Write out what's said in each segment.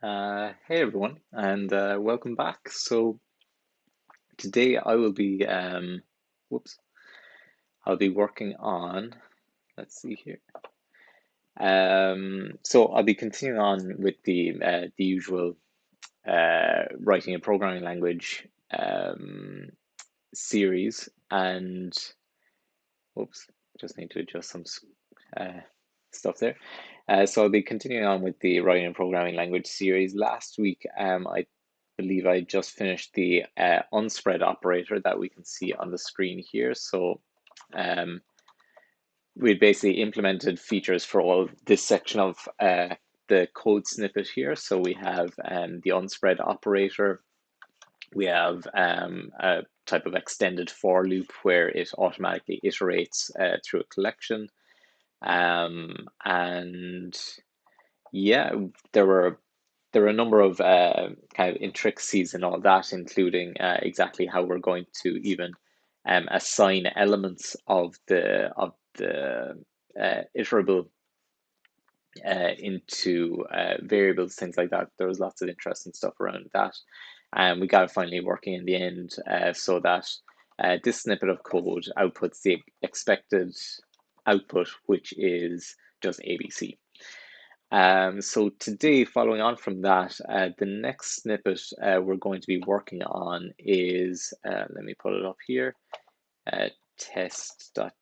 Hey everyone, and welcome back. So today I will be, whoops, I'll be working on. Let's see here. So I'll be continuing on with the usual writing a programming language series, and whoops, just need to adjust some uh, stuff there. So I'll be continuing on with the writing and programming language series. Last week, I believe I just finished the unspread operator that we can see on the screen here. So um, we basically implemented features for all this section of the code snippet here. So we have the unspread operator. We have a type of extended for loop where it automatically iterates through a collection. And yeah, there were a number of kind of intricacies and all that, including exactly how we're going to even assign elements of the iterable into variables, things like that. There was lots of interesting stuff around that, and we got it finally working in the end, so that this snippet of code outputs the expected output, which is just ABC. So today, following on from that, the next snippet we're going to be working on is, let me pull it up here, test.txt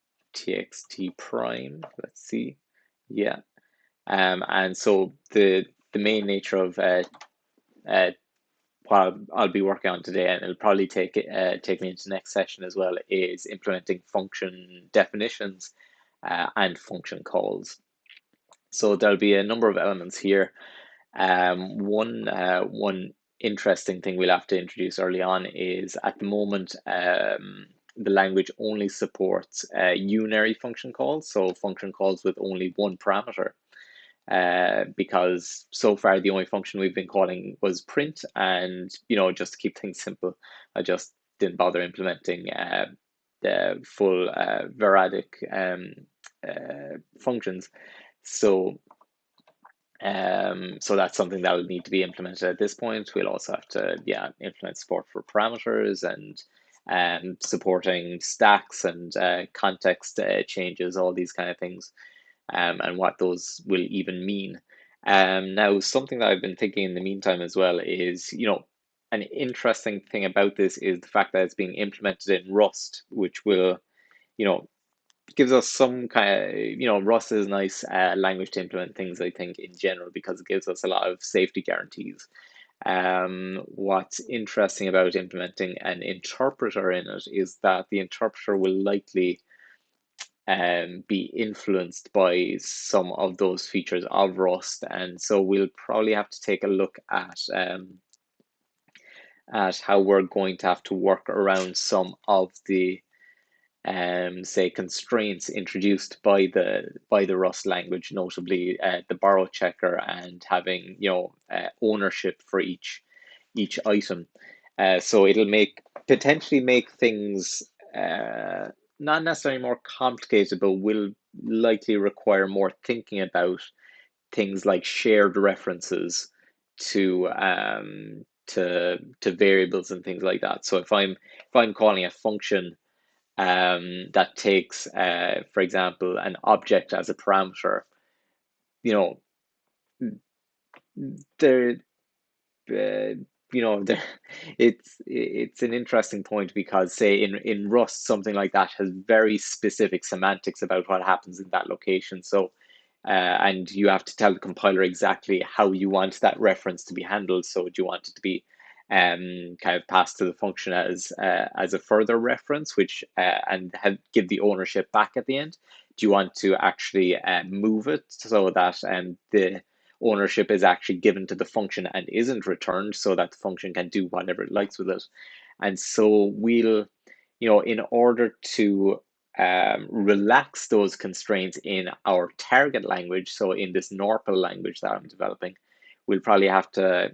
prime. Let's see. Yeah. And so the main nature of what I'll be working on today, and it'll probably take me into the next session as well, is implementing function definitions and function calls. So there'll be a number of elements here. One interesting thing we'll have to introduce early on is at the moment the language only supports unary function calls, so function calls with only one parameter. Because so far the only function we've been calling was print, and just to keep things simple, I just didn't bother implementing the full variadic functions. So so that's something that will need to be implemented at this point. We'll also have to, implement support for parameters and supporting stacks and context changes, all these kind of things, and what those will even mean. Now, something that I've been thinking in the meantime as well is, an interesting thing about this is the fact that it's being implemented in Rust, which will, you know, gives us some kind of, Rust is a nice language to implement things, I think, in general, because it gives us a lot of safety guarantees. What's interesting about implementing an interpreter in it is that the interpreter will likely be influenced by some of those features of Rust, and so we'll probably have to take a look at how we're going to have to work around some of the say constraints introduced by the Rust language, notably the borrow checker and having ownership for each item. So it'll potentially make things not necessarily more complicated, but will likely require more thinking about things like shared references to to variables and things like that. So if I'm calling a function that takes, for example, an object as a parameter, you know, there, there, it's an interesting point because, say, in Rust, something like that has very specific semantics about what happens in that location. So, and you have to tell the compiler exactly how you want that reference to be handled. So, do you want it to be kind of passed to the function as a further reference, which and give the ownership back at the end? Do you want to actually move it so that the ownership is actually given to the function and isn't returned, so that the function can do whatever it likes with it? And so we'll, in order to relax those constraints in our target language, so in this NORPL language that I'm developing, we'll probably have to,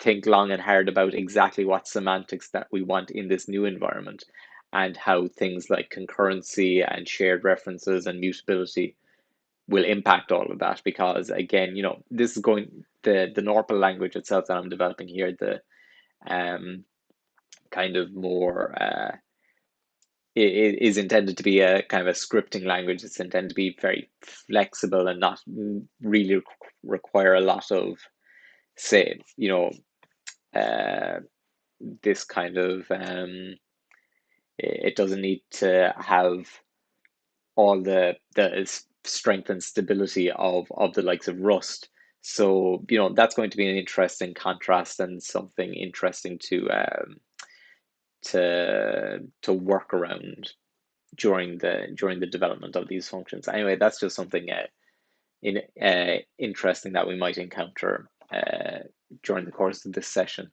think long and hard about exactly what semantics that we want in this new environment, and how things like concurrency and shared references and mutability will impact all of that. Because again, this is going, the NORPL language itself that I'm developing here, the kind of more it is intended to be a kind of a scripting language. It's intended to be very flexible and not really require a lot of, say, this kind of it doesn't need to have all the strength and stability of the likes of Rust. So that's going to be an interesting contrast and something interesting to work around during the development of these functions. Anyway, that's just something interesting that we might encounter during the course of this session.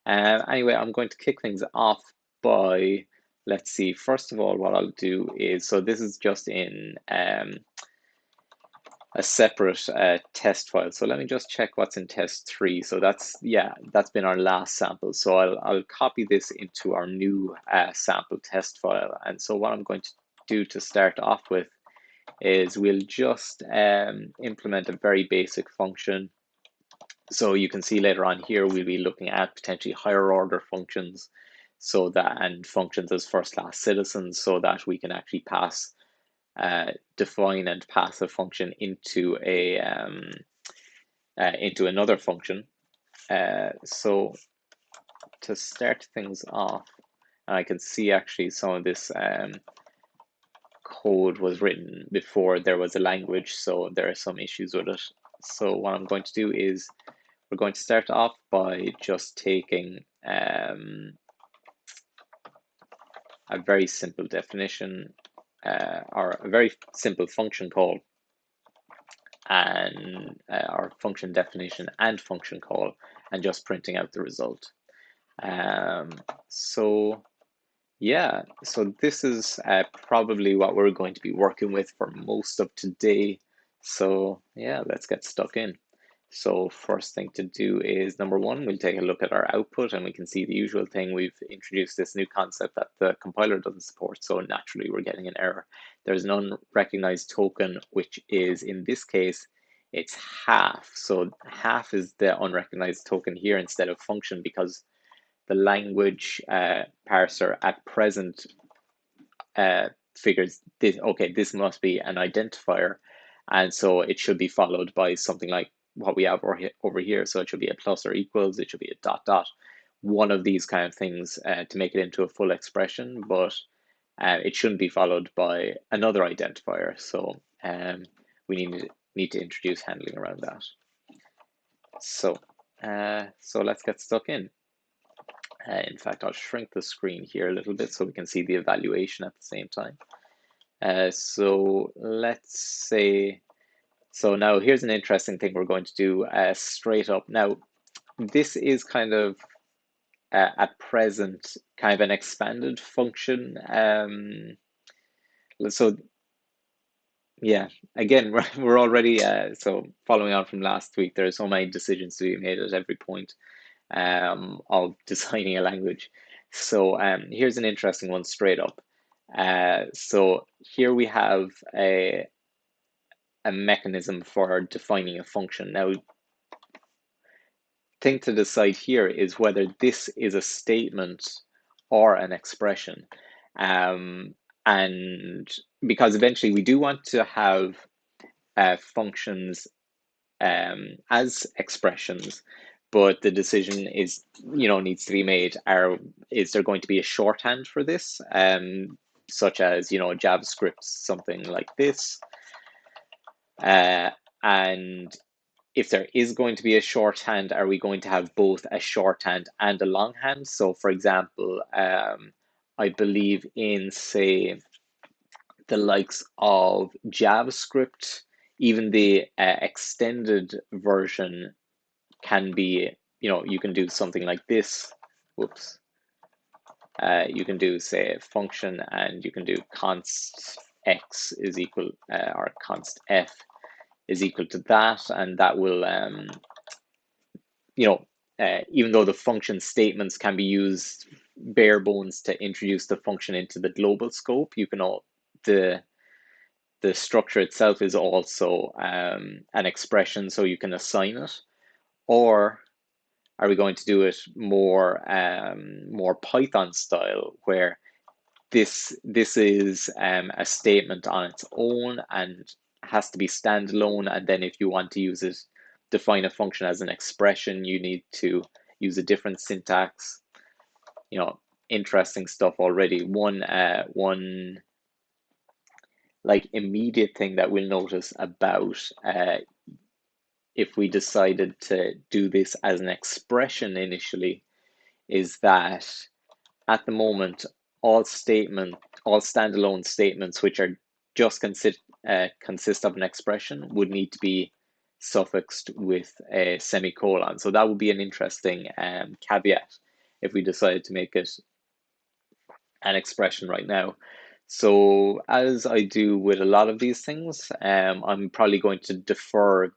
Anyway, I'm going to kick things off by, let's see, first of all, what I'll do is, so this is just in a separate test file. So let me just check what's in test 3. So that's been our last sample. So I'll copy this into our new sample test file. And so what I'm going to do to start off with is we'll just implement a very basic function. So you can see later on here, we'll be looking at potentially higher order functions, and functions as first class citizens, so that we can actually pass define and pass a function into into another function. So to start things off, I can see actually some of this code was written before there was a language, so there are some issues with it. So what I'm going to do is we're going to start off by just taking a very simple definition or a very simple function call, and our function definition and function call, and just printing out the result. So this is probably what we're going to be working with for most of today. So let's get stuck in. So first thing to do is, number one, we'll take a look at our output, and we can see the usual thing. We've introduced this new concept that the compiler doesn't support, so naturally we're getting an error. There's an unrecognized token, which is, in this case, it's half. So half is the unrecognized token here instead of function, because the language parser at present figures this, okay, this must be an identifier, and so it should be followed by something like what we have over here. So it should be a plus or equals, it should be a dot dot, one of these kind of things to make it into a full expression, but it shouldn't be followed by another identifier. So we need to introduce handling around that. So let's get stuck in. In fact, I'll shrink the screen here a little bit so we can see the evaluation at the same time. So let's say, so now here's an interesting thing we're going to do straight up. Now, this is kind of at present kind of an expanded function. So yeah, again, we're already, so following on from last week, there are so many decisions to be made at every point of designing a language. So here's an interesting one straight up. So here we have a mechanism for defining a function. Now, thing to decide here is whether this is a statement or an expression. And because eventually we do want to have functions as expressions, but the decision is, needs to be made. Is there going to be a shorthand for this, such as, JavaScript, something like this? And if there is going to be a shorthand, are we going to have both a shorthand and a longhand? So, for example, I believe in, say, the likes of JavaScript, even the extended version can be, you can do something like this. Whoops. You can do, say, a function, and you can do const x is equal, or const f is equal to that, and that will, even though the function statements can be used bare bones to introduce the function into the global scope, you can the structure itself is also an expression, so you can assign it. Or are we going to do it more more Python style, where this is a statement on its own and has to be standalone, and then if you want to use it, define a function as an expression, you need to use a different syntax. You know, interesting stuff already. One like immediate thing that we'll notice about if we decided to do this as an expression initially is that at the moment, all standalone statements which are just consist of an expression would need to be suffixed with a semicolon. So that would be an interesting caveat if we decided to make it an expression right now. So as I do with a lot of these things, I'm probably going to defer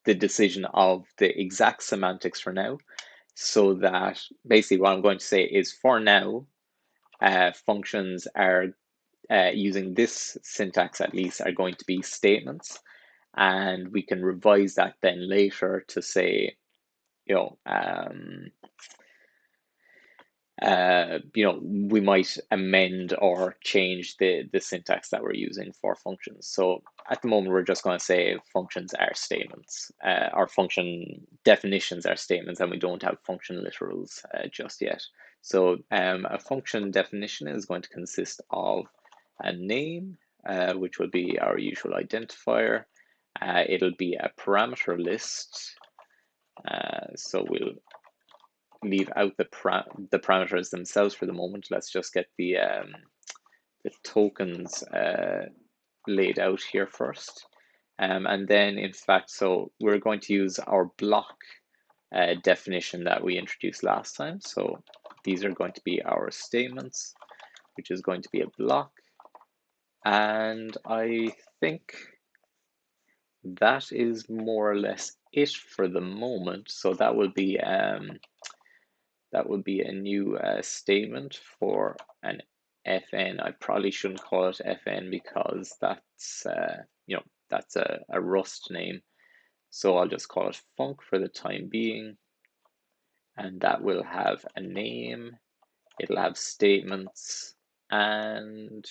the decision of the exact semantics for now, so that basically what I'm going to say is, for now, functions are using this syntax at least are going to be statements, and we can revise that then later to say, you know, we might amend or change the syntax that we're using for functions. So at the moment, we're just going to say functions are statements. Our function definitions are statements, and we don't have function literals just yet. So a function definition is going to consist of a name, which will be our usual identifier. It'll be a parameter list. So we'll leave out the parameters themselves for the moment. Let's just get the tokens laid out here first. And then, in fact, so we're going to use our block definition that we introduced last time. So these are going to be our statements, which is going to be a block. And I think that is more or less it for the moment. So that would be a new statement for an FN. I probably shouldn't call it FN because that's that's a Rust name. So I'll just call it func for the time being, and that will have a name. It'll have statements, and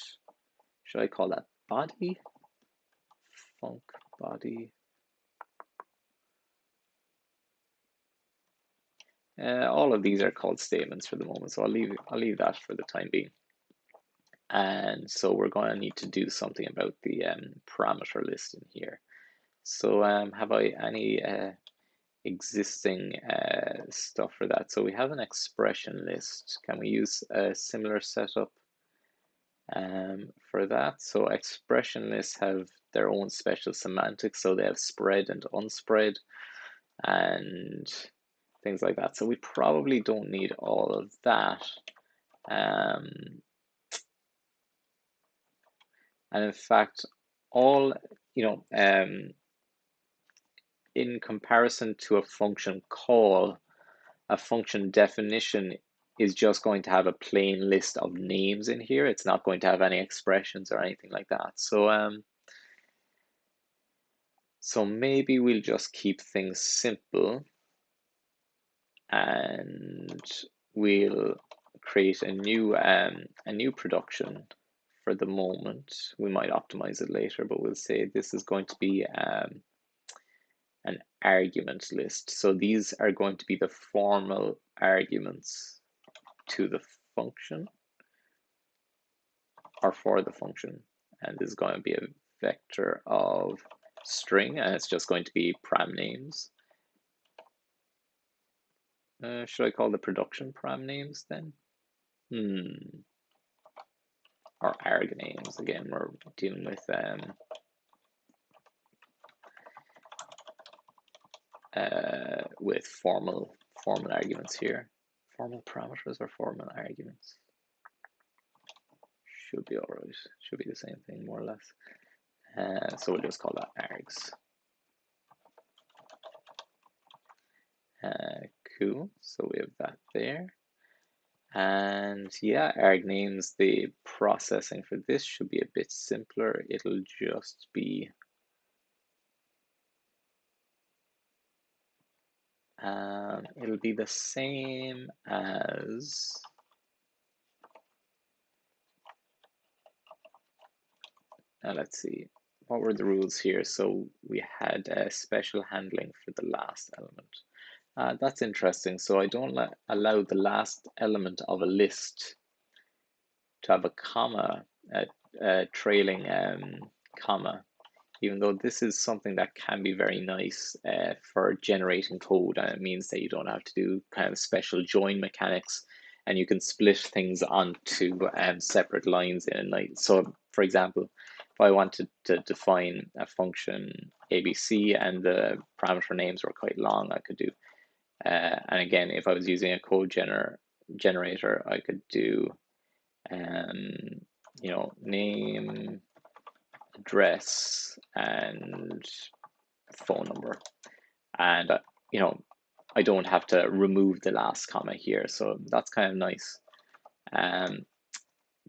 should I call that body? Func body. All of these are called statements for the moment, so I'll leave that for the time being. And so we're going to need to do something about the parameter list in here. So have I any existing stuff for that? So we have an expression list. Can we use a similar setup for that? So expression lists have their own special semantics. So they have spread and unspread and things like that. So we probably don't need all of that. And in fact, all, in comparison to a function call, a function definition is just going to have a plain list of names in here. It's not going to have any expressions or anything like that. So, so maybe we'll just keep things simple, and we'll create a new production for the moment. We might optimize it later, but we'll say this is going to be an argument list. So these are going to be the formal arguments to the function, or for the function. And this is going to be a vector of string, and it's just going to be param names. Should I call the production param names then? Or arg names. Again, we're dealing with formal arguments here. Formal parameters or formal arguments? Should be all right. Should be the same thing, more or less. So we'll just call that args. Cool. So we have that there. And yeah, arg names, the processing for this should be a bit simpler. It'll just be it'll be the same as, let's see, what were the rules here? So we had special handling for the last element. That's interesting. So I don't allow the last element of a list to have a comma, a trailing comma, even though this is something that can be very nice for generating code, and it means that you don't have to do kind of special join mechanics, and you can split things onto separate lines in a night. So for example, if I wanted to define a function ABC and the parameter names were quite long, I could do, and again, if I was using a code generator, I could do, you know, name, address, and phone number. And, you know, I don't have to remove the last comma here. So that's kind of nice,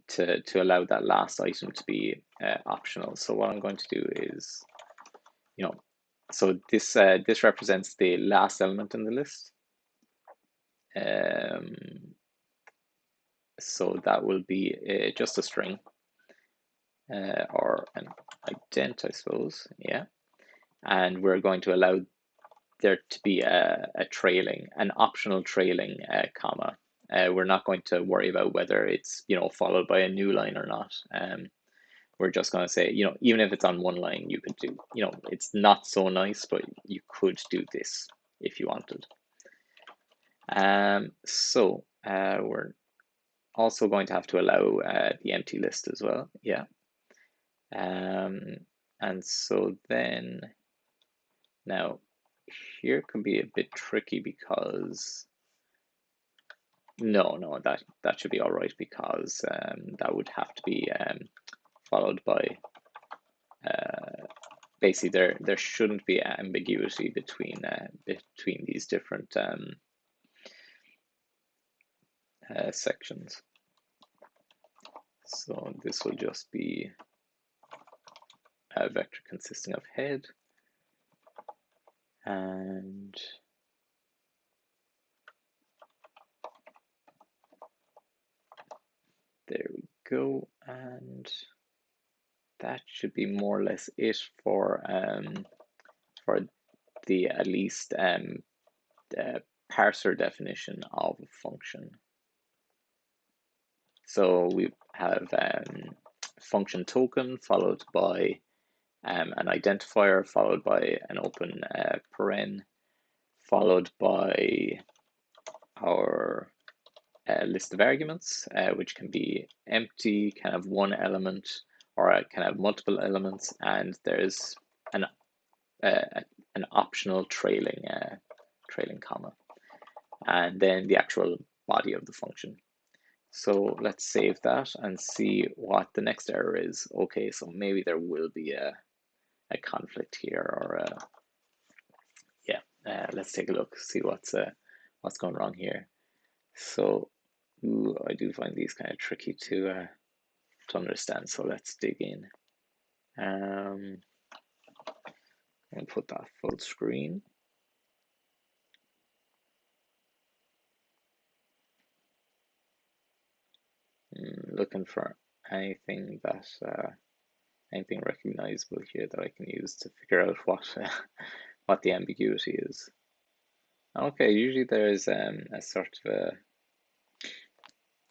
to allow that last item to be optional. So what I'm going to do is, you know, so this represents the last element in the list. So that will be just a string, or an ident, I suppose. Yeah. And we're going to allow there to be an optional trailing comma. We're not going to worry about whether it's, you know, followed by a new line or not. We're just going to say, you know, even if it's on one line, you could do, you know, it's not so nice, but you could do this if you wanted. So we're also going to have to allow the empty list as well. Yeah. And so then now here can be a bit tricky because no, that should be all right, because that would have to be followed by basically there shouldn't be ambiguity between these different sections. So this will just be a vector consisting of head and there we go, and that should be more or less it for the at least the parser definition of a function. So we have function token followed by an identifier followed by an open paren followed by our list of arguments, which can be empty, can have one element, or it can have multiple elements, and there's an optional trailing comma, and then the actual body of the function. So let's save that and see what the next error is. Okay, so maybe there will be a conflict here, or yeah. Let's take a look, see what's going wrong here. So I do find these kind of tricky to understand. So let's dig in. And put that full screen. Looking for anything that anything recognizable here that I can use to figure out what the ambiguity is. Okay, usually there's a sort of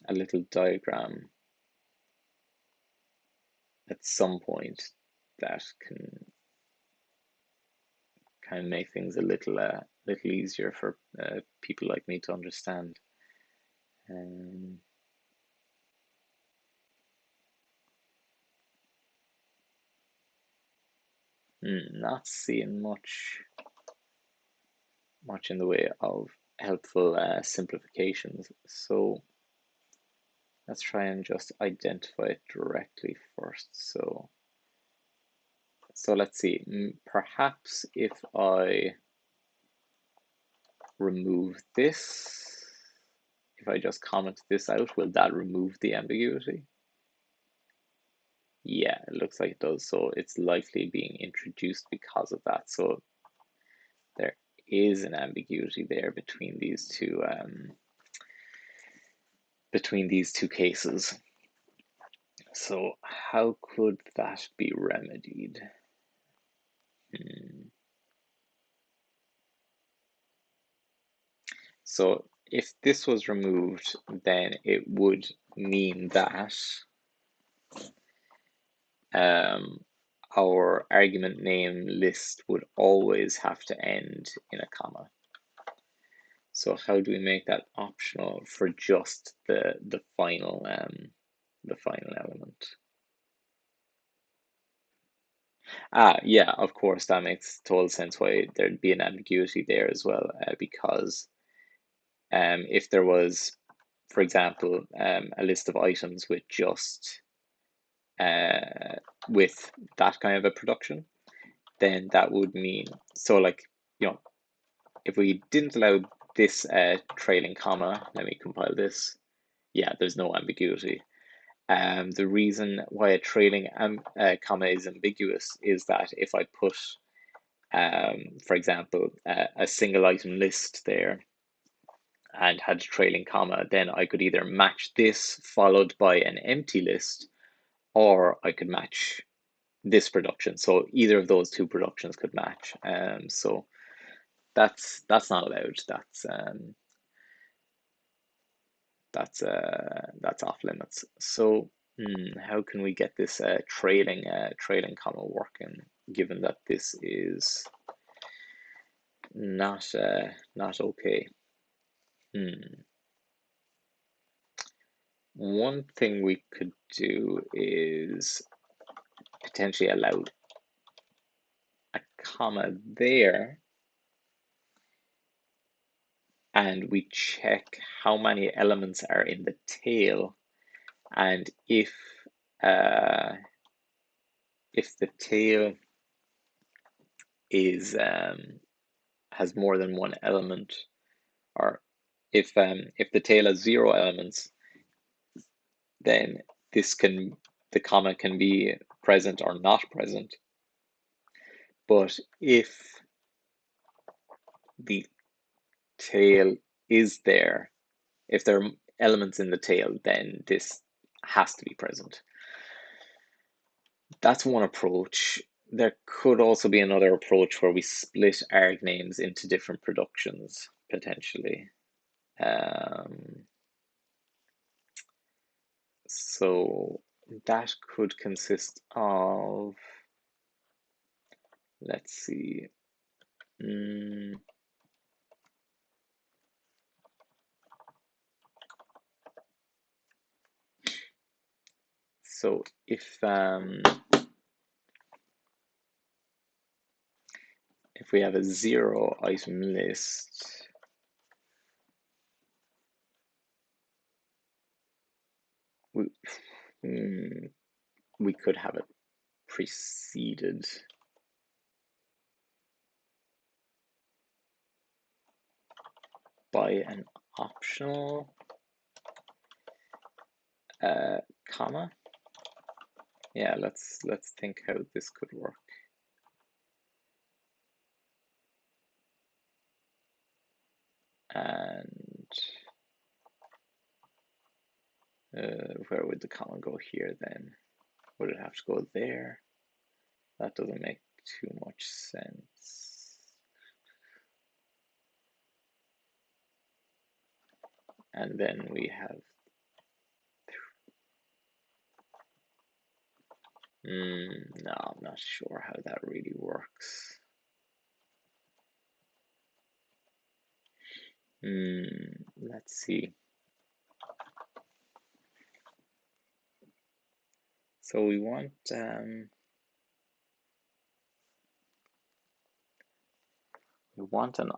a little diagram at some point that can kind of make things a little easier for people like me to understand. Not seeing much in the way of helpful simplifications. So let's try and just identify it directly first. So let's see, perhaps if I remove this, if I just comment this out, will that remove the ambiguity? Yeah, it looks like it does. So it's likely being introduced because of that. So there is an ambiguity there between these two cases. So how could that be remedied? So if this was removed, then it would mean that our argument name list would always have to end in a comma. So how do we make that optional for just the final element? Yeah, of course, that makes total sense why there'd be an ambiguity there as well, because if there was, for example, a list of items with just with that kind of a production, then that would mean, so like, if we didn't allow this trailing comma, let me compile this. Yeah, there's no ambiguity. The reason why a trailing comma is ambiguous is that if I put, for example, a single item list there and had a trailing comma, then I could either match this followed by an empty list, or I could match this production. So either of those two productions could match. So that's not allowed. That's off limits. So how can we get this trailing comma working, given that this is not okay? One thing we could do is potentially allow a comma there, and we check how many elements are in the tail, and if the tail is has more than one element, or if the tail has 0 elements, then the comma can be present or not present. But if the tail is there, if there are elements in the tail, then this has to be present. That's one approach. There could also be another approach where we split arg names into different productions, potentially. So that could consist of, let's see, so if we have a 0 item list, we could have it preceded by an optional comma. Yeah, let's think how this could work. And where would the comma go here then? Would it have to go there? That doesn't make too much sense. And then we have, no, I'm not sure how that really works. Let's see. So we want an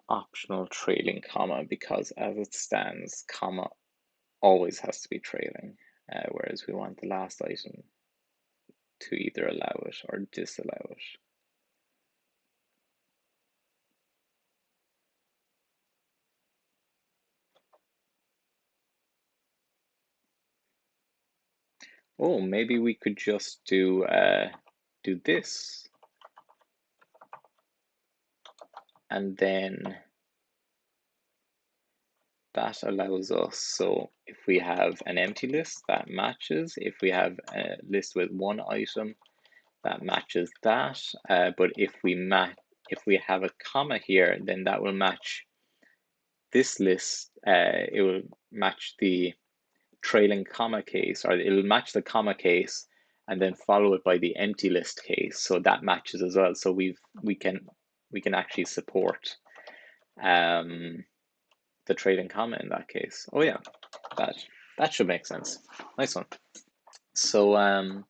optional trailing comma, because as it stands, comma always has to be trailing, whereas we want the last item to either allow it or disallow it. Oh, maybe we could just do this. and then that allows us, so if we have an empty list, that matches. If we have a list with one item, that matches that. But if we have a comma here, then that will match this list. It will match the trailing comma case, or it will match the comma case and then follow it by the empty list case. So that matches as well. So we can actually support the trailing comma in that case. Oh yeah, that should make sense. Nice one. So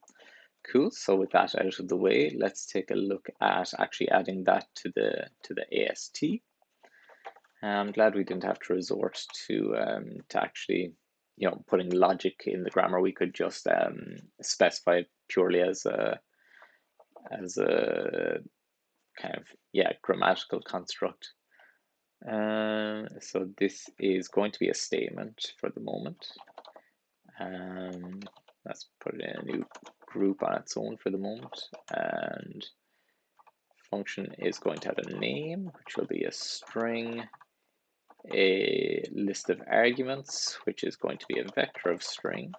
cool. So with that out of the way, let's take a look at actually adding that to the AST. I'm glad we didn't have to resort to actually, you know, putting logic in the grammar. We could just specify it purely as a kind of, yeah, grammatical construct. So this is going to be a statement for the moment. Let's put it in a new group on its own for the moment. And function is going to have a name, which will be a string, a list of arguments, which is going to be a vector of string,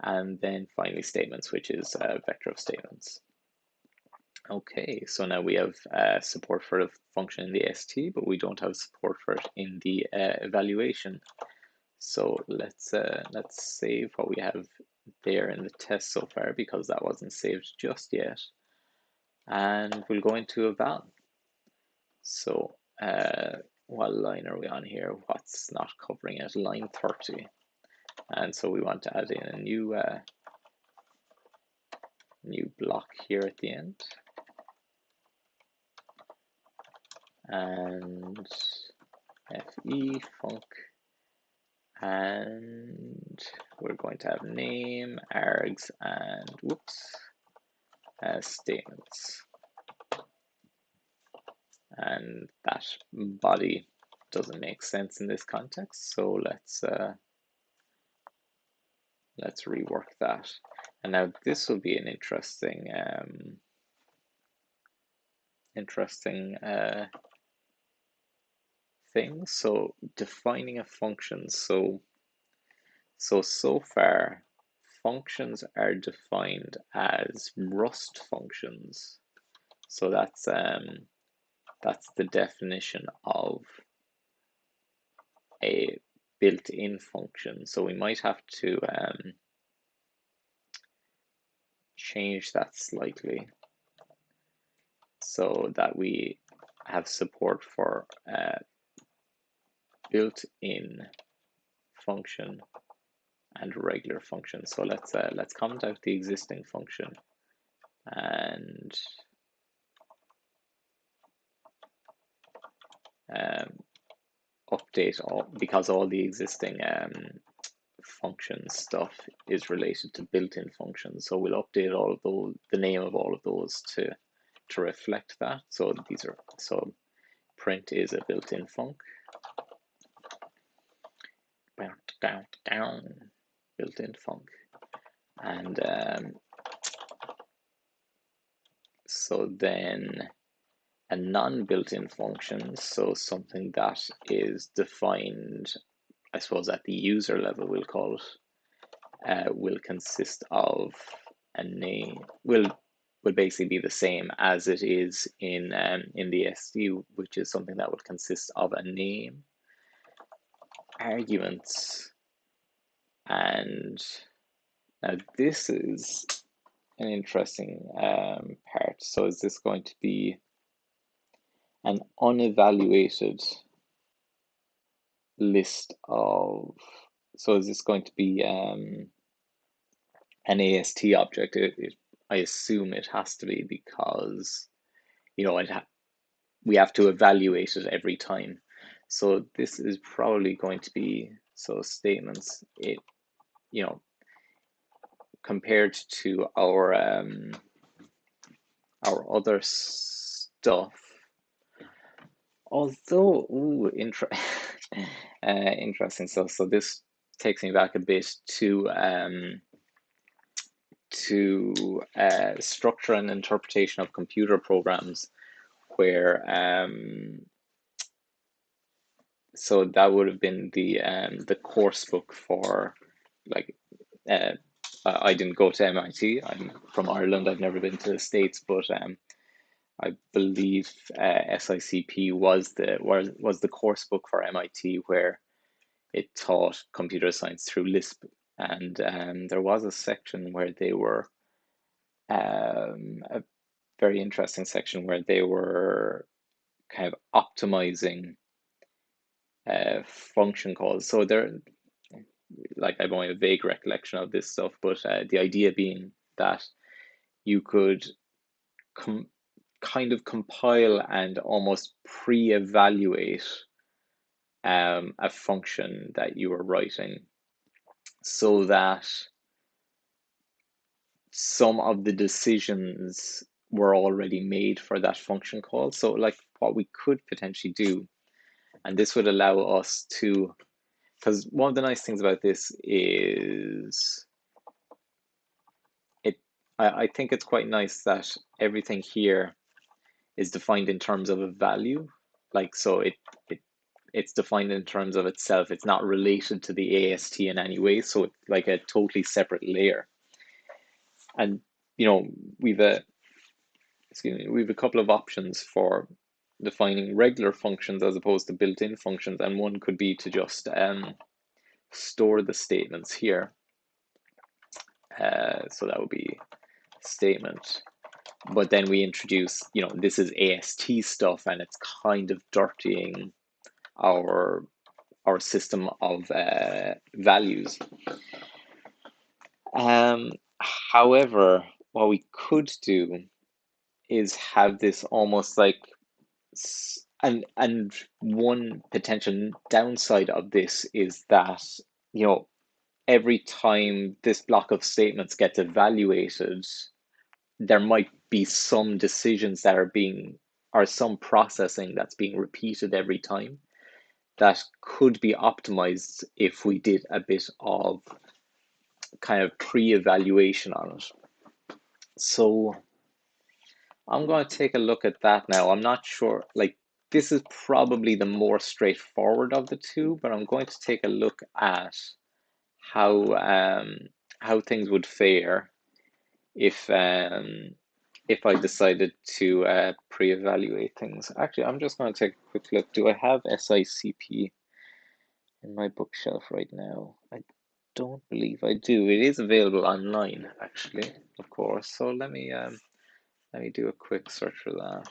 and then finally statements, which is a vector of statements. Okay, so now we have support for the function in the ST, but we don't have support for it in the evaluation. So let's save what we have there in the test so far, because that wasn't saved just yet. And we'll go into eval. So what line are we on here? What's not covering it? Line 30. And so we want to add in a new block here at the end. And fe func, and we're going to have name, args, and statements. And that body doesn't make sense in this context, so let's rework that. And now this will be an interesting thing. So defining a function. So far, functions are defined as Rust functions. So that's the definition of a built-in function. So we might have to change that slightly so that we have support for built-in function and regular function. So let's comment out the existing function and update all, because all the existing function stuff is related to built-in functions. So we'll update all of those, the name of all of those to reflect that. So these are, so print is a built-in func. Built-in func. And so then a non-built-in function, so something that is defined, I suppose, at the user level, we'll call it, will consist of a name, will basically be the same as it is in the SD, which is something that will consist of a name, arguments, and now this is an interesting part. So is this going to be an unevaluated list of, so is this going to be an AST object? I assume it has to be, because, you know, we have to evaluate it every time. So this is probably going to be, so statements, it, you know, compared to our other stuff. Although, ooh, interesting stuff. So this takes me back a bit to structure and interpretation of computer programs, where so that would have been the course book for, like, I didn't go to MIT. I'm from Ireland. I've never been to the States, but I believe Sicp was the course book for MIT, where it taught computer science through Lisp, and there was a section where they were a very interesting section where they were kind of optimizing function calls. So they're, like, I've only a vague recollection of this stuff, but the idea being that you could kind of compile and almost pre-evaluate a function that you were writing, so that some of the decisions were already made for that function call. So, like, what we could potentially do, and this would allow us to, because one of the nice things about this is I think it's quite nice that everything here is defined in terms of a value. Like, so it's defined in terms of itself. It's not related to the AST in any way. So it's like a totally separate layer. And, you know, we've a couple of options for defining regular functions as opposed to built-in functions. And one could be to just store the statements here. So that would be statement, but then we introduce, you know, this is AST stuff, and it's kind of dirtying our system of values. However, what we could do is have this almost like, and one potential downside of this is that, you know, every time this block of statements gets evaluated, there might be some decisions that are being, or some processing that's being repeated every time, that could be optimized if we did a bit of kind of pre-evaluation on it. So I'm going to take a look at that now. I'm not sure, like, this is probably the more straightforward of the two, but I'm going to take a look at how things would fare if I decided to pre-evaluate things. Actually, I'm just going to take a quick look. Do I have Sicp in my bookshelf right now? I don't believe I do. It is available online, actually, of course. So let me do a quick search for that.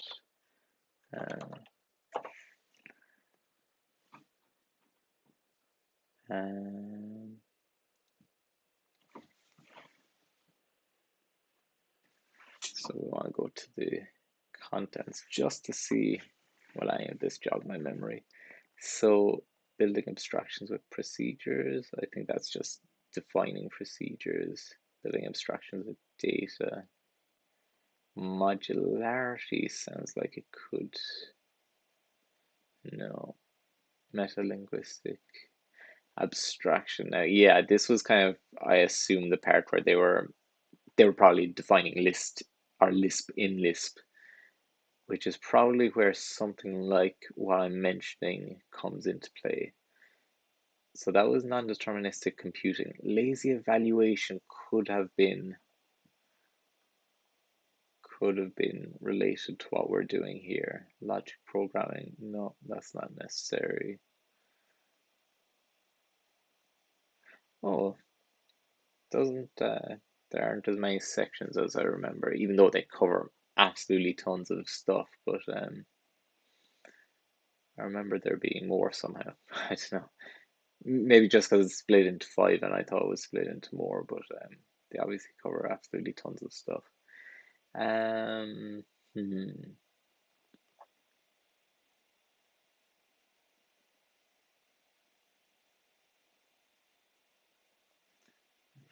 So we want to go to the contents just to see, well, any of this jogged my memory. So building abstractions with procedures, I think that's just defining procedures. Building abstractions with data. Modularity sounds like it could. No. Metalinguistic abstraction. Now, yeah, this was kind of, I assume, the part where they were probably defining list or Lisp in Lisp, which is probably where something like what I'm mentioning comes into play. So that was non-deterministic computing. LazyEvaluation could have been related to what we're doing here. Logic programming, no, that's not necessary. Oh, doesn't there aren't as many sections as I remember, even though they cover absolutely tons of stuff, but I remember there being more somehow. I don't know. Maybe just because it's split into 5 and I thought it was split into more, but they obviously cover absolutely tons of stuff.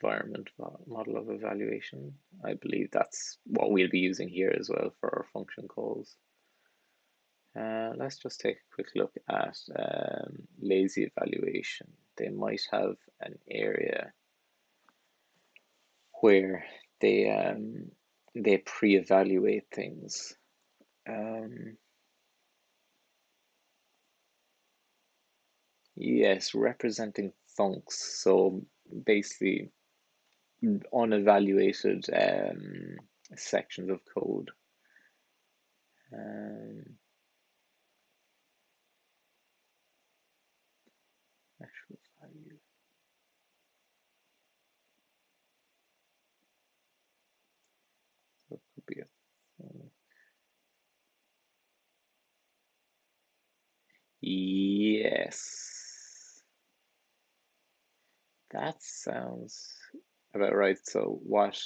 Environment model of evaluation. I believe that's what we'll be using here as well for our function calls. Let's just take a quick look at LazyEvaluation. They might have an area where they pre-evaluate things. Yes, representing thunks. So basically unevaluated sections of code. Actual value. So it could be a thunk. Yes, that sounds about right. So what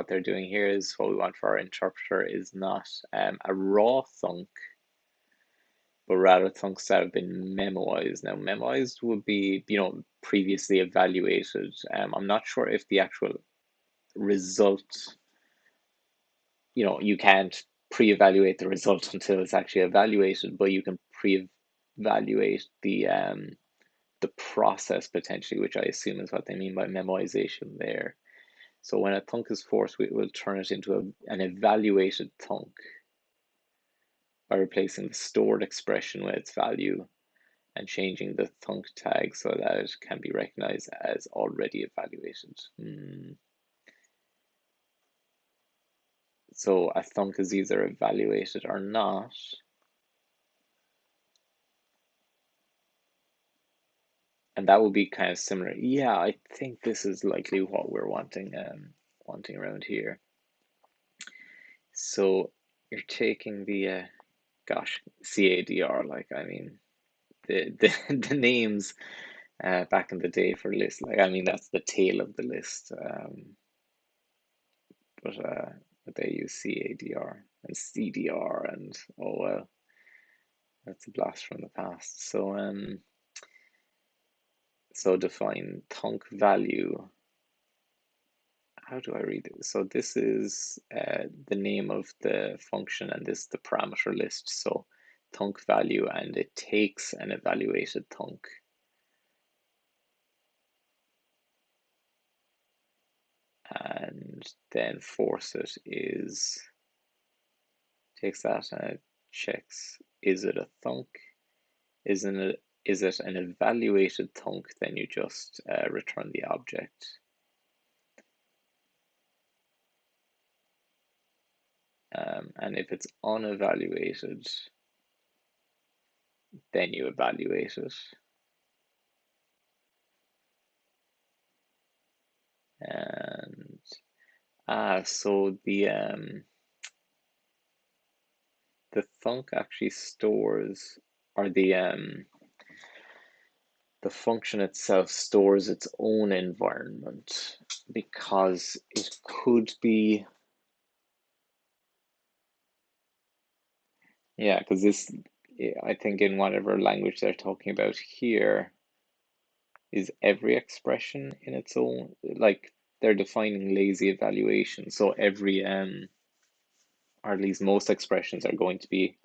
they're doing here is what we want for our interpreter is not a raw thunk, but rather thunks that have been memoized. Now, memoized would be, previously evaluated. I'm not sure if the actual result, you can't pre-evaluate the result until it's actually evaluated, but you can pre-evaluate the process potentially, which I assume is what they mean by memoization there. So when a thunk is forced, we will turn it into an evaluated thunk by replacing the stored expression with its value and changing the thunk tag so that it can be recognized as already evaluated. So a thunk is either evaluated or not. And that would be kind of similar. Yeah, I think this is likely what we're wanting around here. So you're taking the gosh, CADR, like I mean the names back in the day for lists, like I mean that's the tail of the list. But they use CADR and CDR and oh well, that's a blast from the past. So define thunk value. How do I read it? So this is the name of the function and this is the parameter list. So thunk value, and it takes an evaluated thunk. And then force it takes that and it checks, is it a thunk? Is it an evaluated thunk? Then you just return the object. And if it's unevaluated, then you evaluate it. And so the thunk actually stores, or the function itself stores its own environment, because it could be, yeah, because this, I think in whatever language they're talking about here, is every expression in its own, like they're defining lazy evaluation. So every, or at least most expressions are going to be,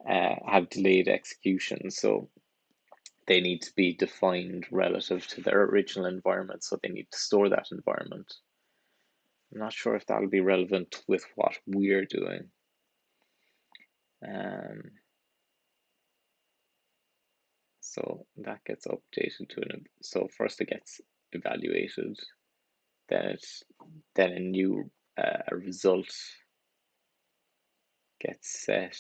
have delayed execution. So they need to be defined relative to their original environment. So they need to store that environment. I'm not sure if that'll be relevant with what we're doing. So that gets updated to so first it gets evaluated, then a new result gets set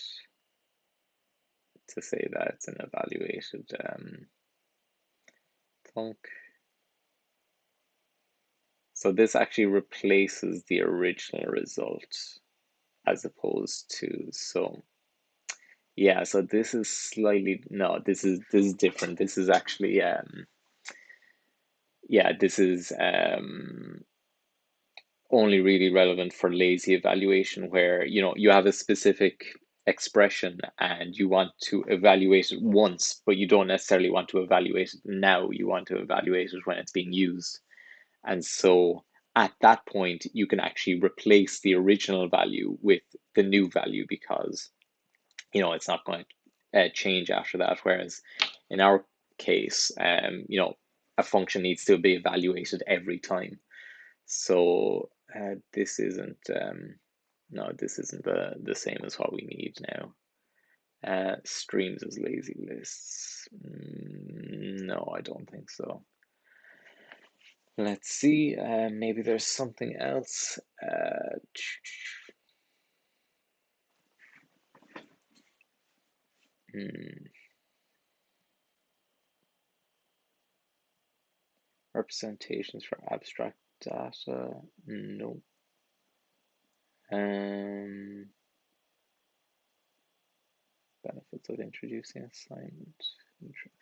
to say that it's an evaluated thunk. So this actually replaces the original result as opposed to, so yeah, so this is slightly, no, this is different. This is actually yeah, this is only really relevant for lazy evaluation, where you have a specific expression and you want to evaluate it once, but you don't necessarily want to evaluate it now. You want to evaluate it when it's being used. And so at that point, you can actually replace the original value with the new value, because it's not going to change after that. Whereas in our case, a function needs to be evaluated every time. So this isn't no, this isn't the same as what we need now. Streams as lazy lists. No, I don't think so. Let's see, maybe there's something else. Representations for abstract data, no. Benefits of introducing assignment, interest.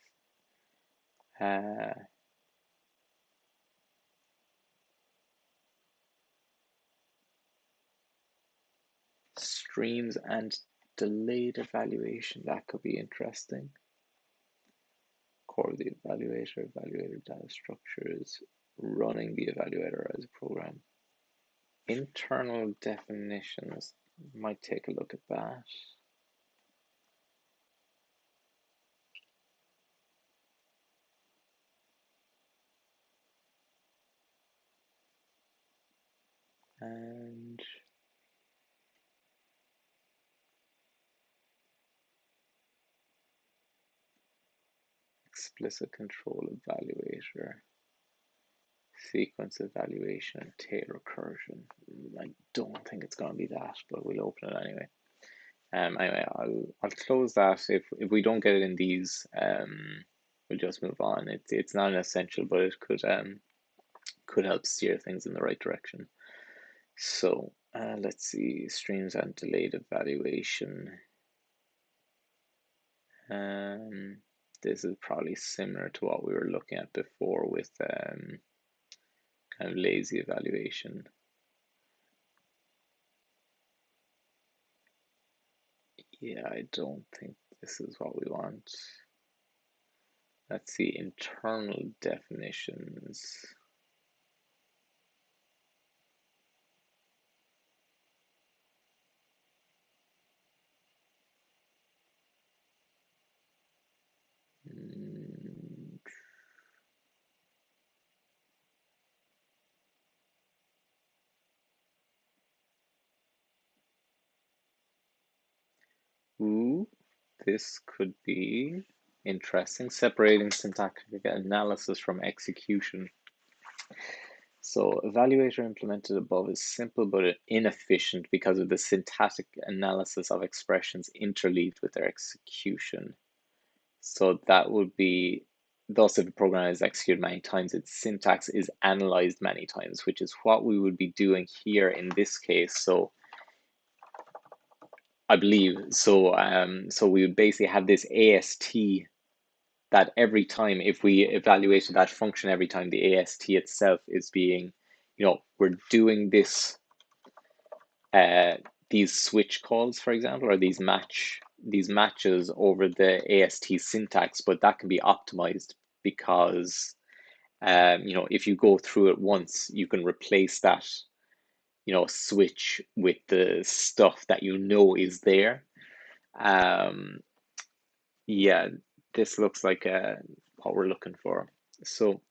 Streams and delayed evaluation, that could be interesting. Core of the evaluator, evaluator data structures, running the evaluator as a program. Internal definitions, might take a look at that. And explicit control evaluator, sequence evaluation, and tail recursion. I don't think it's going to be that, but we'll open it anyway. Anyway, I'll close that. If we don't get it in these, we'll just move on. It's not an essential, but it could help steer things in the right direction. So let's see, streams and delayed evaluation. This is probably similar to what we were looking at before with kind of lazy evaluation. Yeah, I don't think this is what we want. Let's see, internal definitions. Ooh, this could be interesting. Separating syntactic analysis from execution. So evaluator implemented above is simple but inefficient because of the syntactic analysis of expressions interleaved with their execution. So that would be, thus if a program is executed many times, its syntax is analyzed many times, which is what we would be doing here in this case. So I believe, so we would basically have this AST that every time, if we evaluated that function every time, the AST itself is being, we're doing this, these switch calls, for example, or these matches over the AST syntax, but that can be optimized because, if you go through it once, you can replace that, switch with the stuff that is there. Yeah, this looks like what we're looking for. So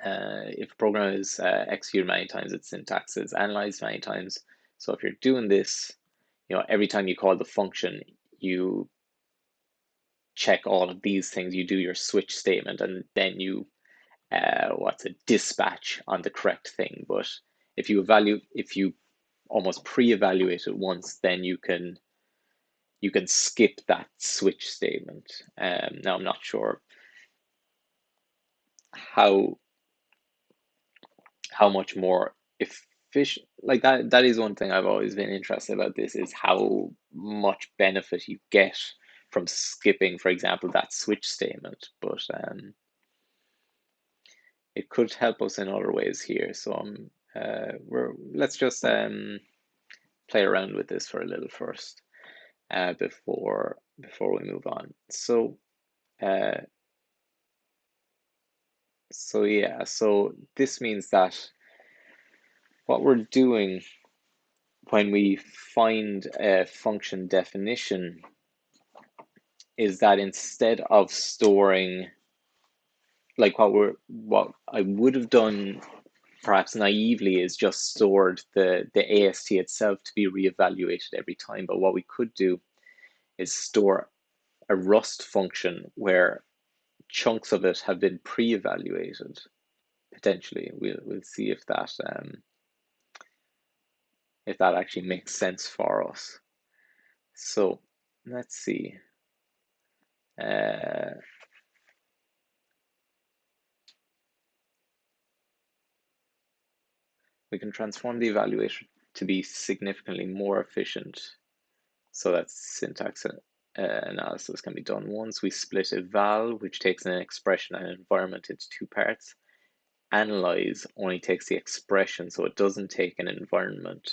if a program is executed many times, its syntax is analyzed many times. So if you're doing this, every time you call the function, you check all of these things. You do your switch statement, and then you dispatch on the correct thing. But if you almost pre-evaluate it once, then you can skip that switch statement. Now I'm not sure how much more efficient, like that is one thing I've always been interested about. This is how much benefit you get from skipping, for example, that switch statement, but it could help us in other ways here. So let's just play around with this for a little first before we move on. So yeah, so this means that what we're doing when we find a function definition is that instead of storing, like what I would have done perhaps naively, is just stored the AST itself to be reevaluated every time. But what we could do is store a Rust function where chunks of it have been pre-evaluated. Potentially, we'll see if that actually makes sense for us. So let's see. We can transform the evaluation to be significantly more efficient. So that syntax analysis can be done once. We split eval, which takes an expression and an environment, into two parts. Analyze only takes the expression, so it doesn't take an environment,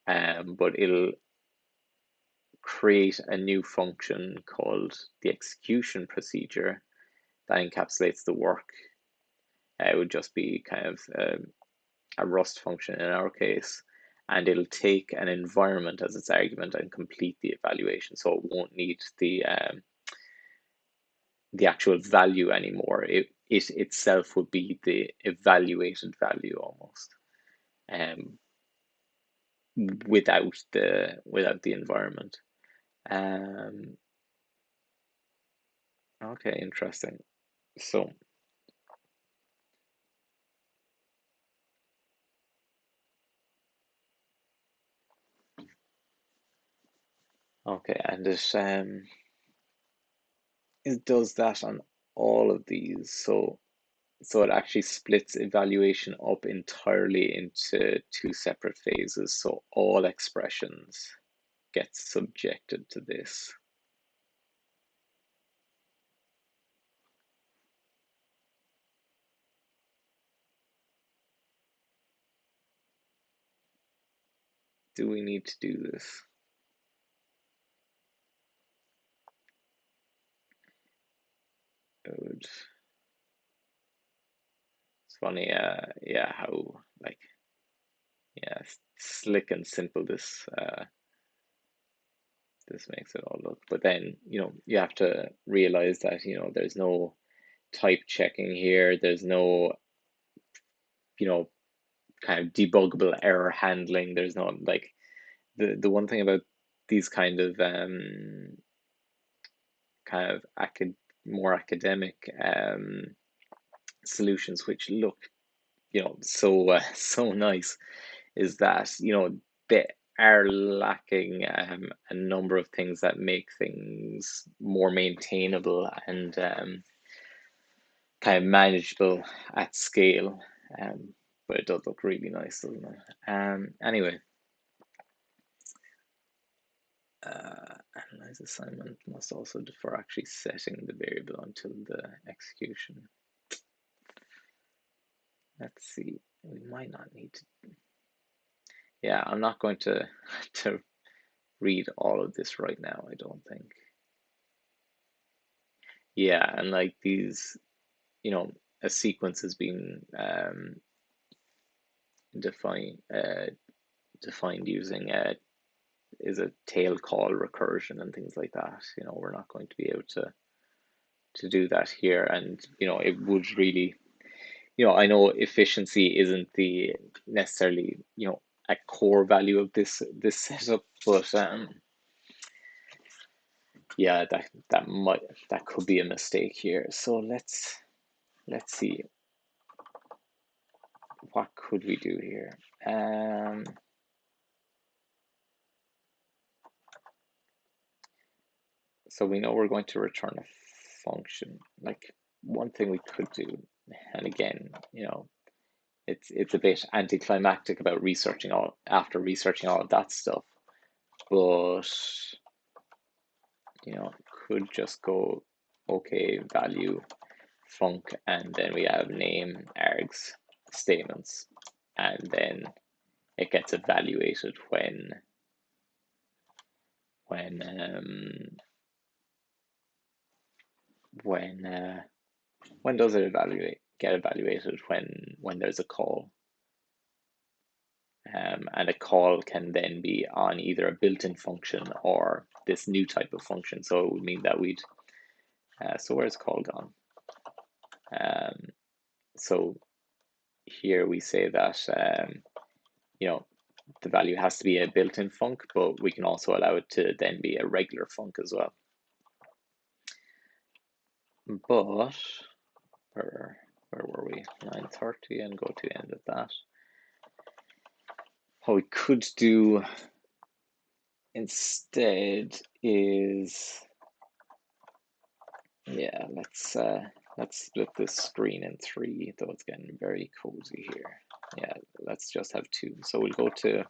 but it'll create a new function called the execution procedure that encapsulates the work. It would just be kind of a Rust function in our case, and it'll take an environment as its argument and complete the evaluation. So it won't need the actual value anymore. It itself would be the evaluated value almost, without the environment. Okay, interesting. So okay, and it does that on all of these. So it actually splits evaluation up entirely into two separate phases. So all expressions get subjected to this. Do we need to do this? It's funny, yeah, how like, yeah, slick and simple this makes it all look. But then, you have to realize that, there's no type checking here. There's no, kind of debuggable error handling. There's no, like, the one thing about these kind of more academic solutions, which look, so so nice, is that they are lacking a number of things that make things more maintainable and kind of manageable at scale. But it does look really nice, doesn't it? Anyway, analyze assignment must also defer actually setting the variable until the execution. Let's see. We might not need to. Yeah, I'm not going to read all of this right now, I don't think. Yeah, and like these, a sequence has been defined using is a tail call recursion and things like that. We're not going to be able to do that here, and it would really, I know efficiency isn't the necessarily a core value of this setup, but yeah, that could be a mistake here. So let's see, what could we do here? So we know we're going to return a function. Like, one thing we could do, and again, it's a bit anticlimactic about researching all of that stuff, but could just go okay value func, and then we have name args statements, and then it gets evaluated when does it get evaluated? When there's a call, and a call can then be on either a built-in function or this new type of function. So it would mean that we'd so where's call gone? So here we say that the value has to be a built-in func, but we can also allow it to then be a regular func as well. but where were we? 9:30 and go to the end of that. What we could do instead is, yeah, let's split this screen in three, though it's getting very cozy here. Yeah, let's just have two. So we'll go to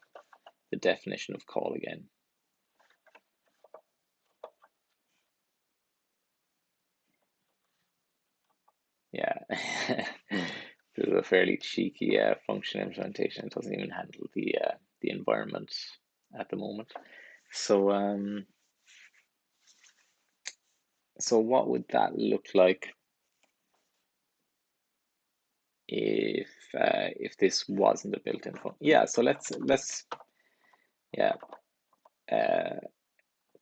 the definition of call again. Yeah, this is a fairly cheeky function implementation. It doesn't even handle the environment at the moment. So so what would that look like if this wasn't a built-in function? Yeah, so let's yeah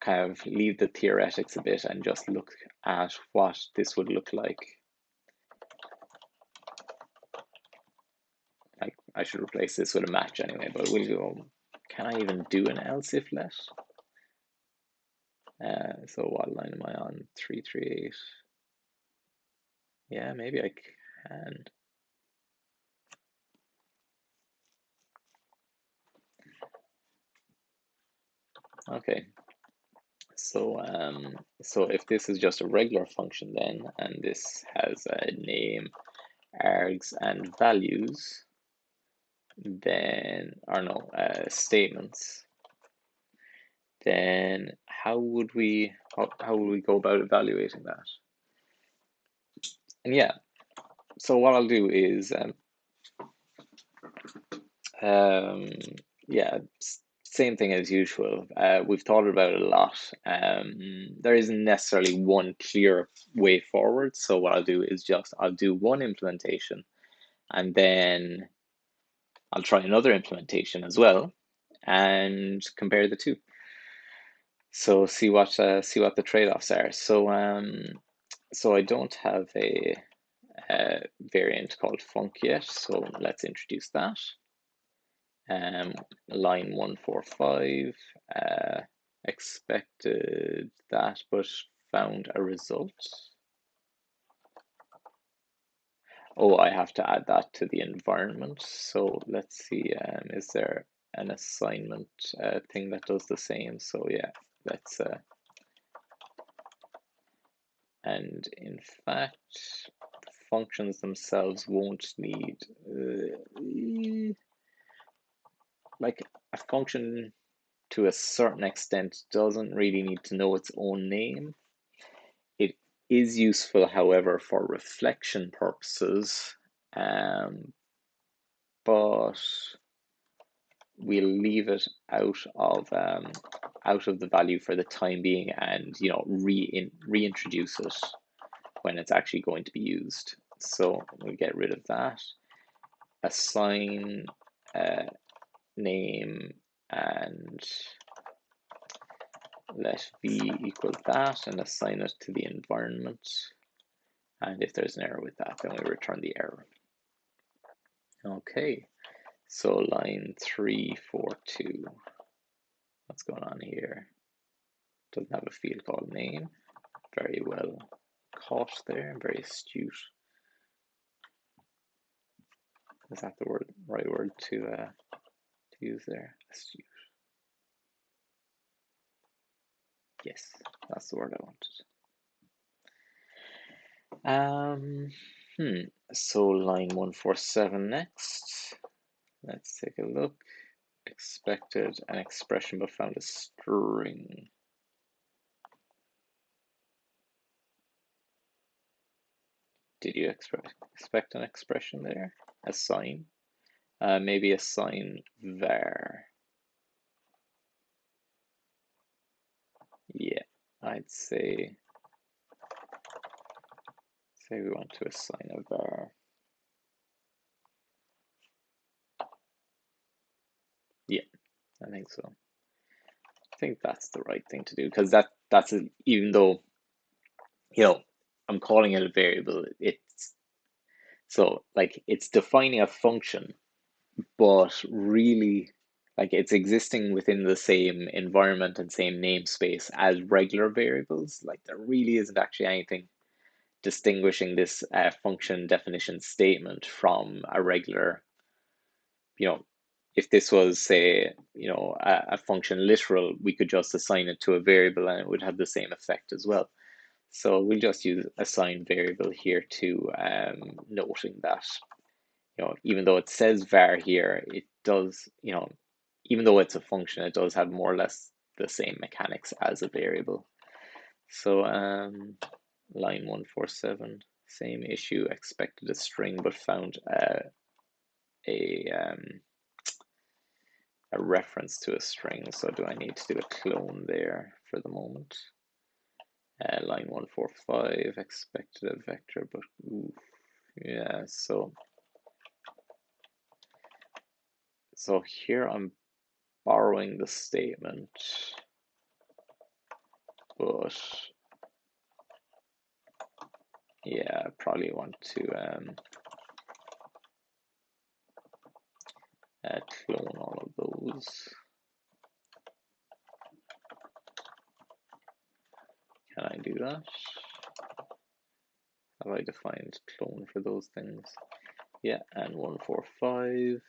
kind of leave the theoretics a bit and just look at what this would look like. I should replace this with a match anyway, but we'll go. Can I even do an else if let? So what line am I on? 338. Yeah, maybe I can. Okay. So so if this is just a regular function then, and this has a name, args, and values, then, or no, statements, then how would we go about evaluating that? And yeah, so what I'll do is yeah, same thing as usual. We've thought about it a lot. There isn't necessarily one clear way forward. So what I'll do is just I'll do one implementation, and then I'll try another implementation as well, and compare the two. So see what the trade-offs are. So so I don't have a variant called func yet. So let's introduce that. Line 145, expected that, but found a result. Oh, I have to add that to the environment. So let's see, is there an assignment thing that does the same? So yeah, let's, and in fact, the functions themselves won't need, like a function to a certain extent doesn't really need to know its own name. It is useful, however, for reflection purposes, but we'll leave it out of the value for the time being, and reintroduce it when it's actually going to be used. So we'll get rid of that. Assign name and let v equal that, and assign it to the environment. And if there's an error with that, then we return the error. Okay, so line 342. What's going on here? Doesn't have a field called name. Very well caught there, very astute. Is that the right word to use there? Astute. Yes, that's the word I wanted. So line 147 next. Let's take a look. Expected an expression but found a string. Did you expect an expression there? Assign. Maybe assign var. Yeah, I'd say we want to assign a var. Yeah, I think so. I think that's the right thing to do, because that's even though I'm calling it a variable, it's defining a function, but really it's existing within the same environment and same namespace as regular variables. Like there really isn't actually anything distinguishing this function definition statement from a regular, if this was, say, a function literal, we could just assign it to a variable and it would have the same effect as well. So we'll just use assign variable here to noting that, even though it says var here, it does, even though it's a function, it does have more or less the same mechanics as a variable. So line 147, same issue, expected a string but found a reference to a string. So do I need to do a clone there for the moment? Line 145, expected a vector, but oof, yeah, so here I'm borrowing the statement, but yeah, I probably want to clone all of those. Can I do that? Have I defined clone for those things? Yeah, and 145,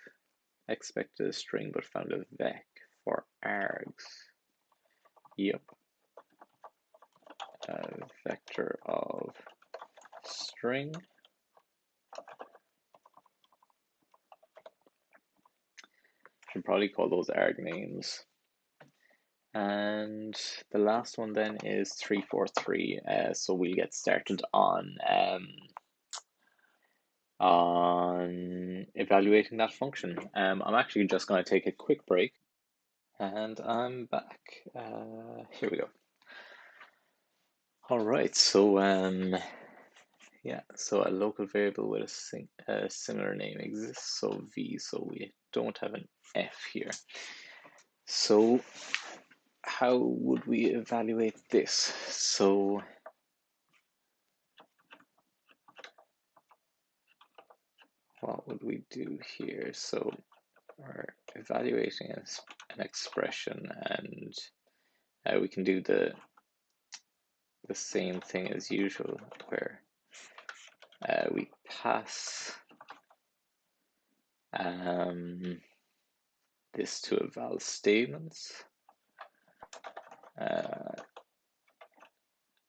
expected a string but found a vec for args. Yep. A vector of string. Should probably call those arg names. And the last one then is 343. So we'll get started on evaluating that function. I'm actually just going to take a quick break, and I'm back. Here we go. All right, so yeah, so a local variable with a similar name exists, so v, so we don't have an f here. So how would we evaluate this? So what would we do here? So we're evaluating an expression, and we can do the same thing as usual, where we pass this to eval statements,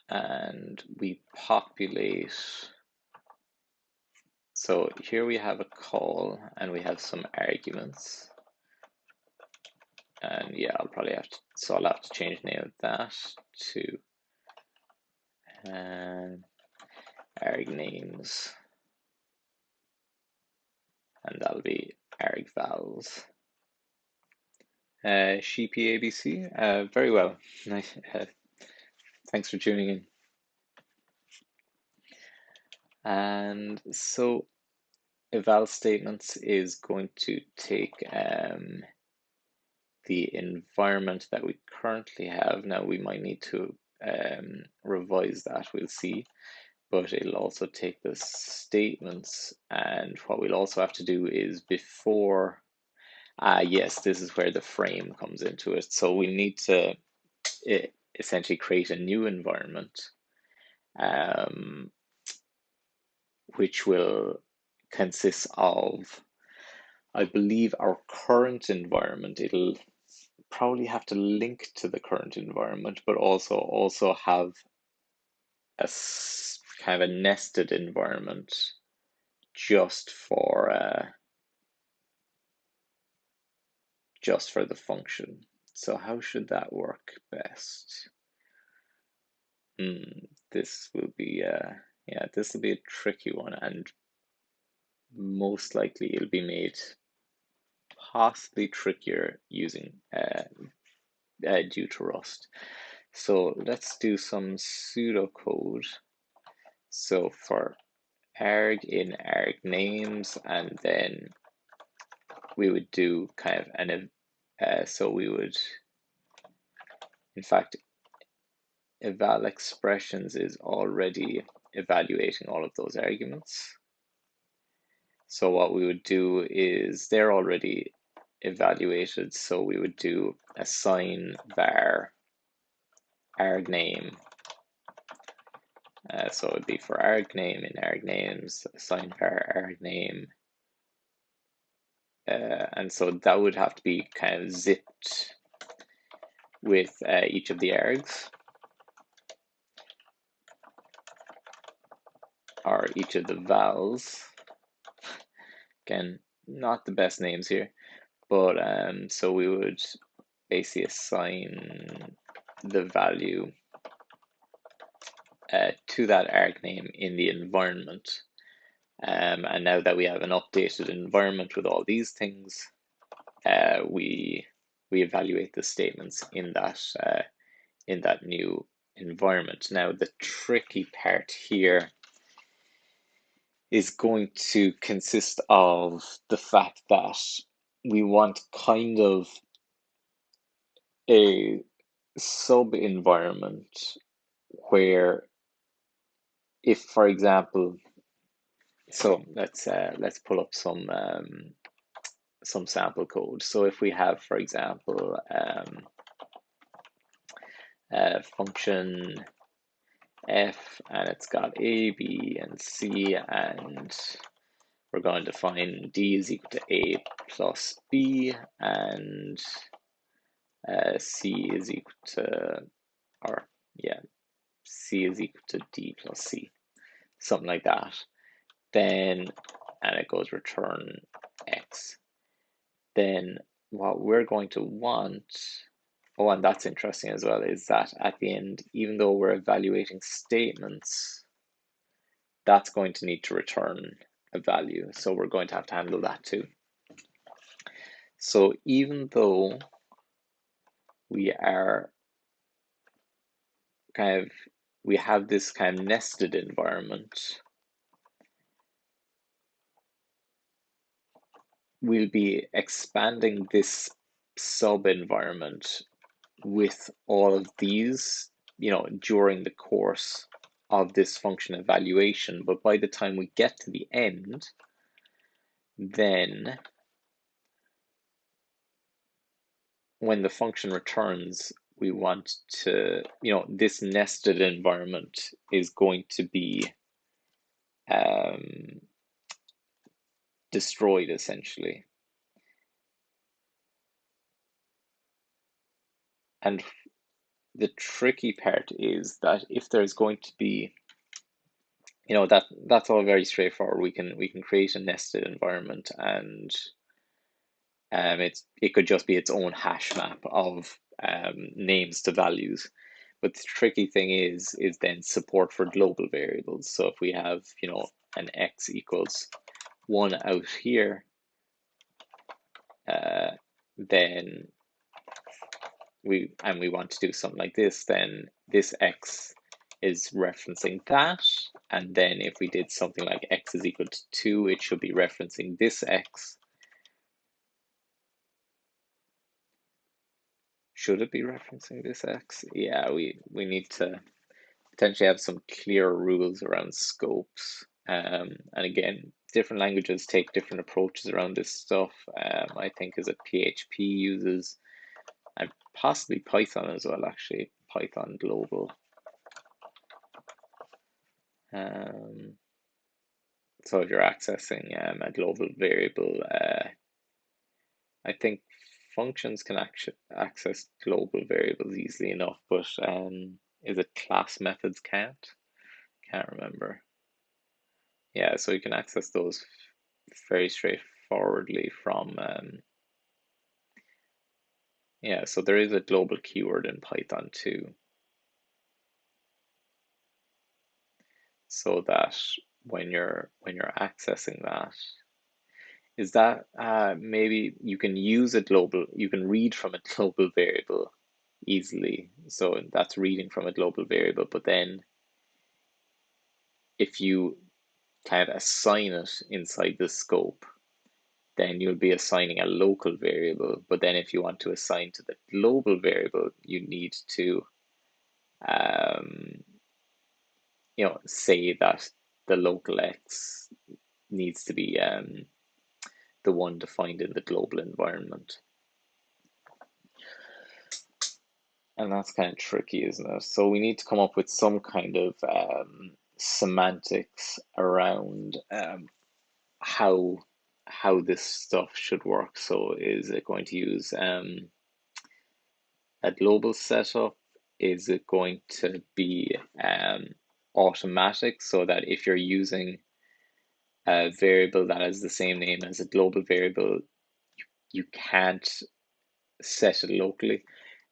and we populate. So here we have a call and we have some arguments, and yeah, I'll have to change the name of that to arg names, and that'll be arg vals. Sicp ABC, very well. Nice. Thanks for tuning in. And so eval statements is going to take the environment that we currently have. Now we might need to revise that, we'll see, but it'll also take the statements, and what we'll also have to do is before, yes, this is where the frame comes into it. So we need to essentially create a new environment, which will consist of, I believe, our current environment. It'll probably have to link to the current environment, but also have a kind of a nested environment just for the function. So how should that work best? This will be this will be a tricky one, and most likely it'll be made possibly trickier using due to Rust. So let's do some pseudocode. So for arg in arg names, and then we would do kind of an so we would, in fact, eval expressions is already evaluating all of those arguments. So what we would do is they're already evaluated, so we would do assign var arg name, So it would be for arg name in arg names, assign var arg name. And so that would have to be kind of zipped with each of the args, or each of the vals. Again, not the best names here, but so we would basically assign the value to that arg name in the environment. And now that we have an updated environment with all these things, we evaluate the statements in that new environment. Now the tricky part here is going to consist of the fact that we want kind of a sub environment where, if for example, so let's pull up some sample code. So if we have, for example, function f, and it's got a, b, and c, and we're going to find d is equal to a plus b, and c is equal to, or yeah, c is equal to d plus c, something like that. Then, and it goes return x. Then what we're going to want, oh, and that's interesting as well, is that at the end, even though we're evaluating statements, that's going to need to return a value. So we're going to have to handle that too. So even though we are we have this kind of nested environment, we'll be expanding this sub environment with all of these, during the course of this function evaluation. But by the time we get to the end, then when the function returns, we want to, this nested environment is going to be destroyed essentially. And the tricky part is that if there's going to be, that's all very straightforward. We can create a nested environment, and it could just be its own hash map of names to values. But the tricky thing is then support for global variables. So if we have, an x equals 1 out here, then we want to do something like this, then this x is referencing that, and then if we did something like x is equal to 2, it should be referencing this x. Should it be referencing this x? Yeah, we need to potentially have some clear rules around scopes. And again, different languages take different approaches around this stuff. I think as a PHP uses, and possibly Python as well, actually, Python global. So if you're accessing a global variable, I think functions can access global variables easily enough, but is it class methods can't? Can't remember. Yeah, so you can access those very straightforwardly from, yeah, so there is a global keyword in Python too. So that when you're accessing that, is that maybe you can use a global, you can read from a global variable easily. So that's reading from a global variable, but then if you kind of assign it inside the scope, then you'll be assigning a local variable. But then if you want to assign to the global variable, you need to say that the local x needs to be the one defined in the global environment. And that's kind of tricky, isn't it? So we need to come up with some kind of semantics around how this stuff should work. So is it going to use a global setup? Is it going to be automatic, so that if you're using a variable that has the same name as a global variable, you can't set it locally?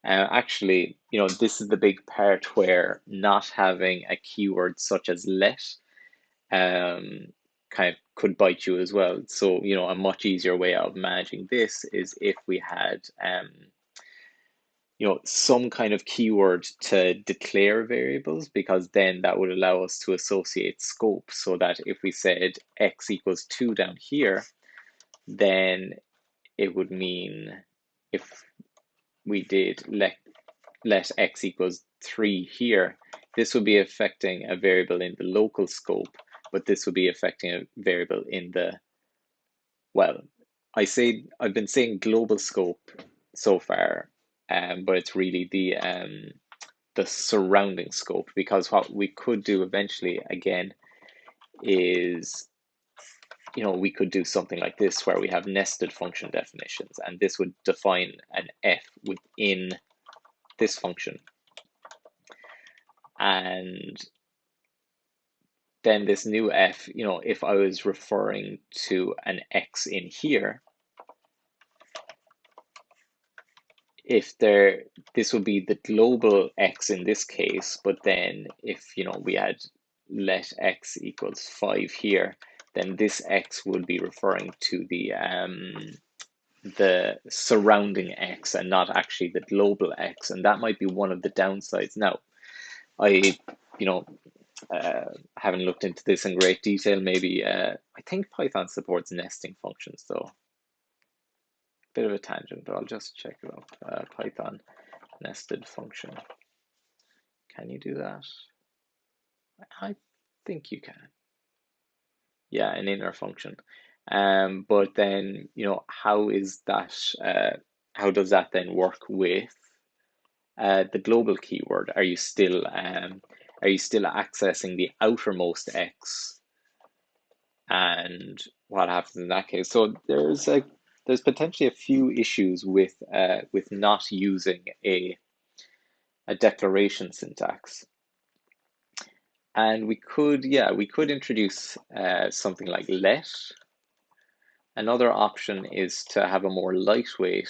Actually, this is the big part where not having a keyword such as let kind of could bite you as well. So, a much easier way of managing this is if we had some kind of keyword to declare variables, because then that would allow us to associate scope, so that if we said x equals 2 down here, then it would mean if we did let x equals 3 here, this would be affecting a variable in the local scope, but this would be affecting a variable in the, well, I've been saying global scope so far, but it's really the surrounding scope, because what we could do eventually again is, we could do something like this where we have nested function definitions, and this would define an f within this function. And then this new f, if I was referring to an x in here, this would be the global x in this case, but then if, we had let x equals 5 here, then this x would be referring to the surrounding x and not actually the global x, and that might be one of the downsides. Now, I, haven't looked into this in great detail. Maybe I think Python supports nesting functions though. Bit of a tangent, but I'll just check it out. Python nested function. Can you do that? I think you can. Yeah, an inner function. But then, how is that? How does that then work with the global keyword? Are you still accessing the outermost x? And what happens in that case? So there's potentially a few issues with not using a declaration syntax. And we could introduce something like let. Another option is to have a more lightweight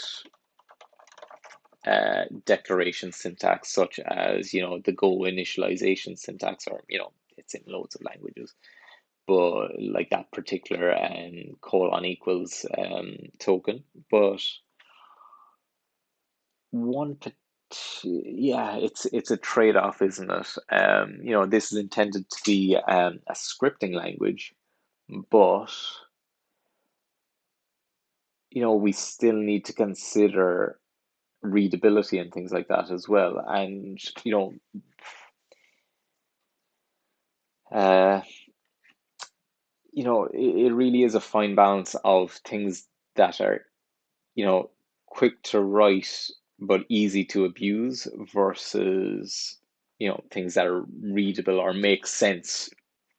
declaration syntax, such as the Go initialization syntax, or it's in loads of languages, but like that particular colon equals token. But it's a trade-off, isn't it? This is intended to be a scripting language, but we still need to consider readability and things like that as well. And it really is a fine balance of things that are quick to write but easy to abuse, versus things that are readable or make sense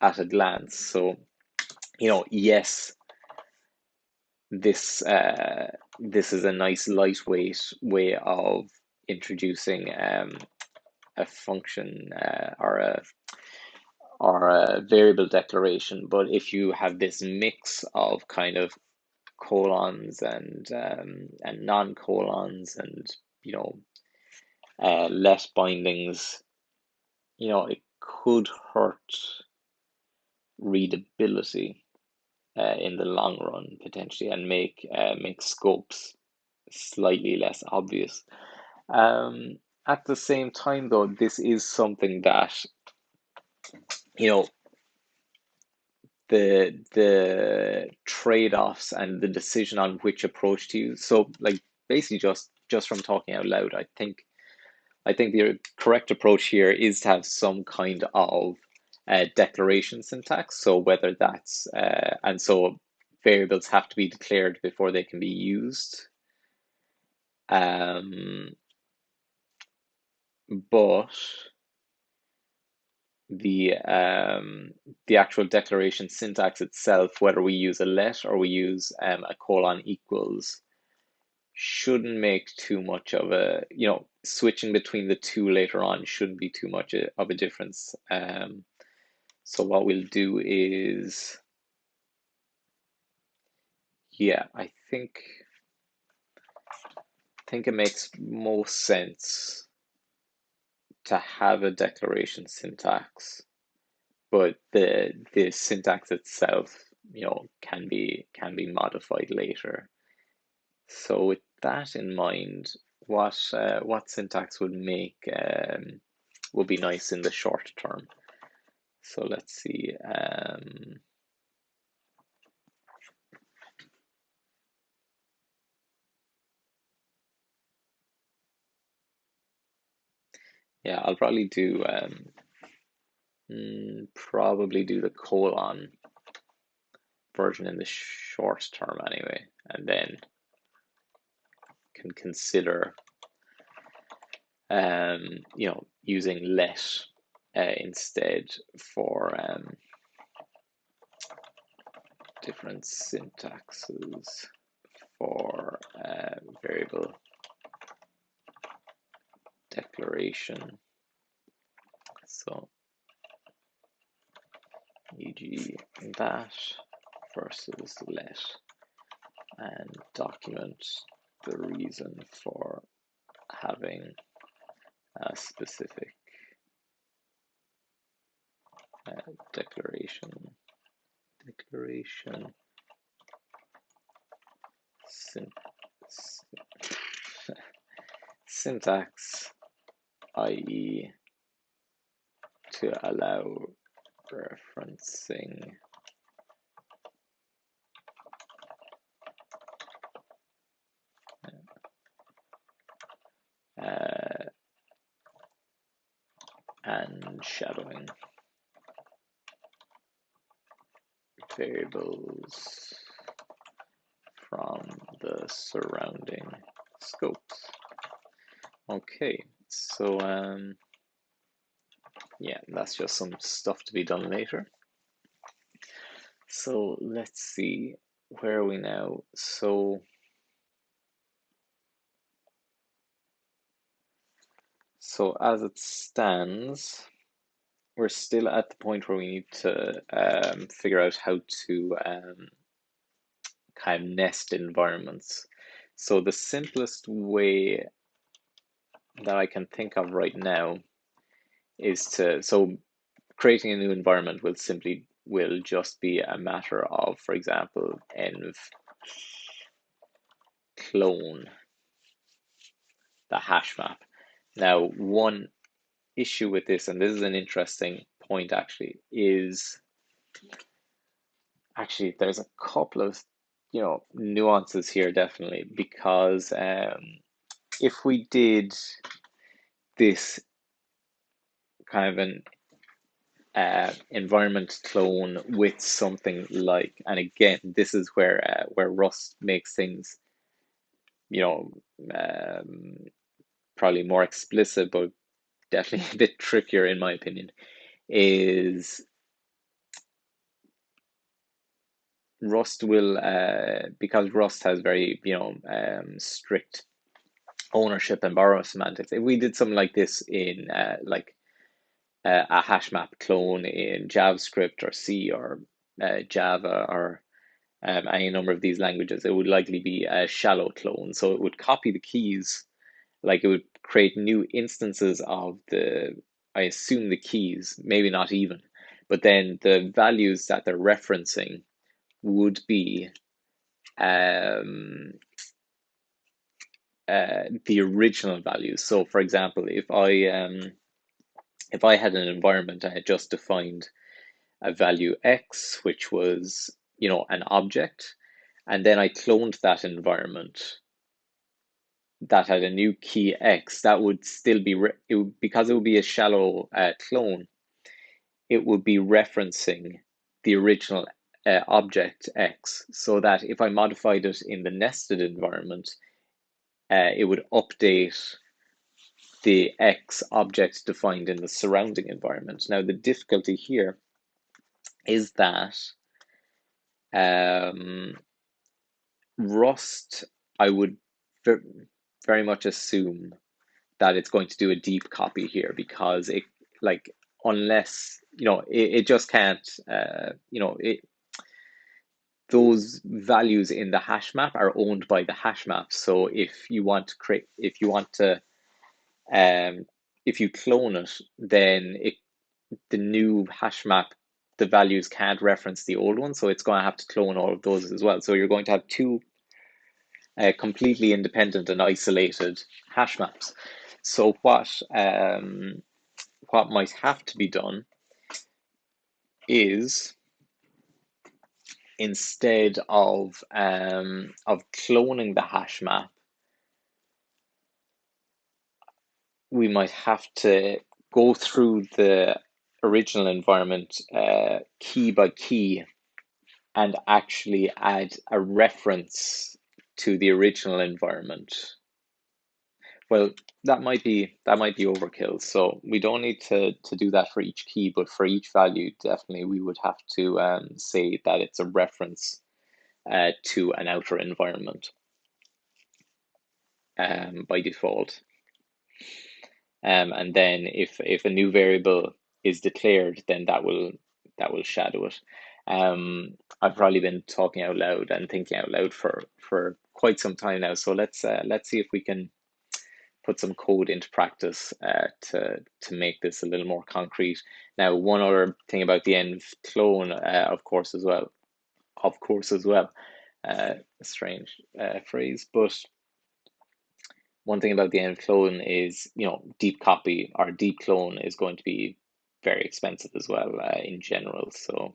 at a glance. So yes, this is a nice lightweight way of introducing a function or a variable declaration. But if you have this mix of kind of colons and non-colons and let bindings, it could hurt readability in the long run potentially, and make scopes slightly less obvious. At the same time, though, this is something that the trade-offs and the decision on which approach to use. So, like, basically, just from talking out loud, I think the correct approach here is to have some kind of declaration syntax. So whether that's and so variables have to be declared before they can be used. but the actual declaration syntax itself, whether we use a let or we use a colon equals, shouldn't make too much of a, switching between the two later on shouldn't be too much of a difference. So what we'll do is, yeah, I think it makes most sense to have a declaration syntax, but the syntax itself, can be modified later. So with that in mind, what syntax would be nice in the short term? So let's see. Yeah, I'll probably do the colon version in the short term anyway, and then can consider using let instead for different syntaxes for variable declaration. So e.g. that versus let, and document the reason for having a specific declaration syntax, i.e. to allow referencing and shadowing variables from the surrounding scopes. Okay, so yeah, that's just some stuff to be done later. So let's see, where are we now? So as it stands, we're still at the point where we need to figure out how to kind of nest environments. So the simplest way that I can think of right now is so creating a new environment will just be a matter of, for example, env clone the hash map. Now, one issue with this, and this is an interesting point actually, is actually there's a couple of nuances here definitely, because if we did this kind of an environment clone with something like, and again, this is where Rust makes things, probably more explicit, but definitely a bit trickier in my opinion, is Rust will, because Rust has very, strict ownership and borrow semantics. If we did something like this in a hash map clone in JavaScript or C or Java or any number of these languages, it would likely be a shallow clone. So it would copy the keys, like it would create new instances of I assume the keys, maybe not even, but then the values that they're referencing would be the original values. So for example, if I had an environment, I had just defined a value X, which was, an object, and then I cloned that environment that had a new key X, that would still be, because it would be a shallow clone, it would be referencing the original object X, so that if I modified it in the nested environment, it would update the X object defined in the surrounding environment. Now, the difficulty here is that Rust, I would very much assume that it's going to do a deep copy here, because it, like, unless, it just can't, those values in the hash map are owned by the hash map. So if you want to create, if you clone it, then the new hash map, the values can't reference the old one, so it's going to have to clone all of those as well. So you're going to have two completely independent and isolated hash maps. So what might have to be done is, instead of cloning the hash map, we might have to go through the original environment key by key and actually add a reference to the original environment. Well, that might be overkill. So we don't need to do that for each key, but for each value, definitely we would have to say that it's a reference to an outer environment by default. And then if a new variable is declared, then that will shadow it. I've probably been talking out loud and thinking out loud for quite some time now. So let's see if we can put some code into practice to make this a little more concrete. Now, one other thing about the env clone, of course as well, a strange phrase, but one thing about the env clone is, deep copy or deep clone is going to be very expensive as well in general. So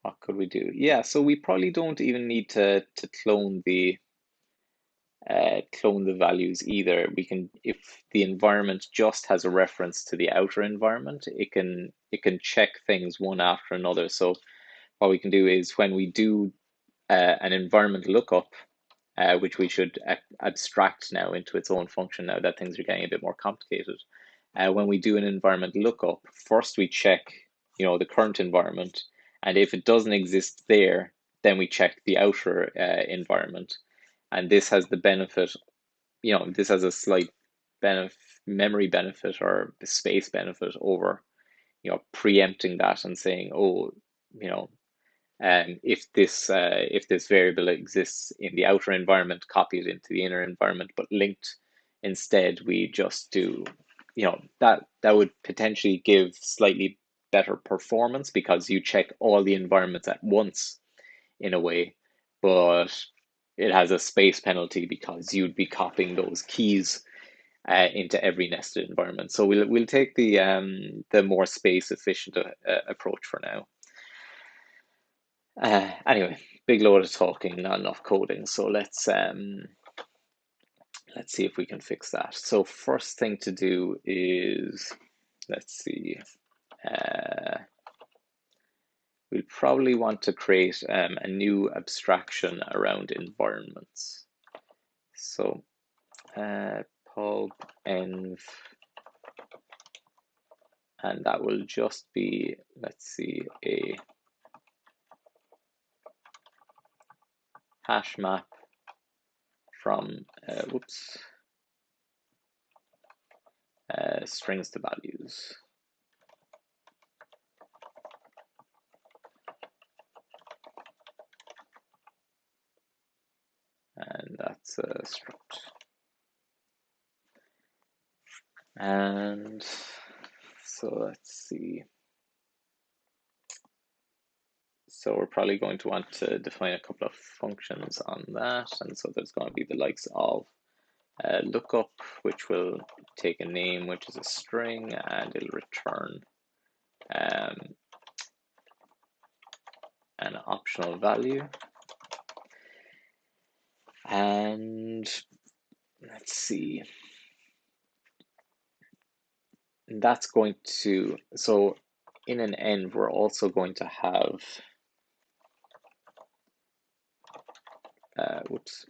what could we do? Yeah, so we probably don't even need to clone the values either. We can, if the environment just has a reference to the outer environment, it can check things one after another. So what we can do is, when we do an environment lookup, which we should abstract now into its own function now that things are getting a bit more complicated. When we do an environment lookup, first we check, the current environment, and if it doesn't exist there, then we check the outer environment. And this has the benefit, this has a slight memory benefit or space benefit over, preempting that and saying, oh, if this variable exists in the outer environment, copy it into the inner environment, but linked instead, we just do, that would potentially give slightly better performance, because you check all the environments at once in a way, but it has a space penalty because you'd be copying those keys into every nested environment. So we'll take the more space efficient approach for now. Anyway, big load of talking, not enough coding. So let's see if we can fix that. So first thing to do is, let's see, we'll probably want to create a new abstraction around environments. So pub env, and that will just be, let's see, a hash map from strings to values. And that's a struct. And so let's see. So we're probably going to want to define a couple of functions on that. And so there's going to be the likes of lookup, which will take a name, which is a string, and it'll return an optional value. And let's see. That's going to, so in an env, we're also going to have whoops,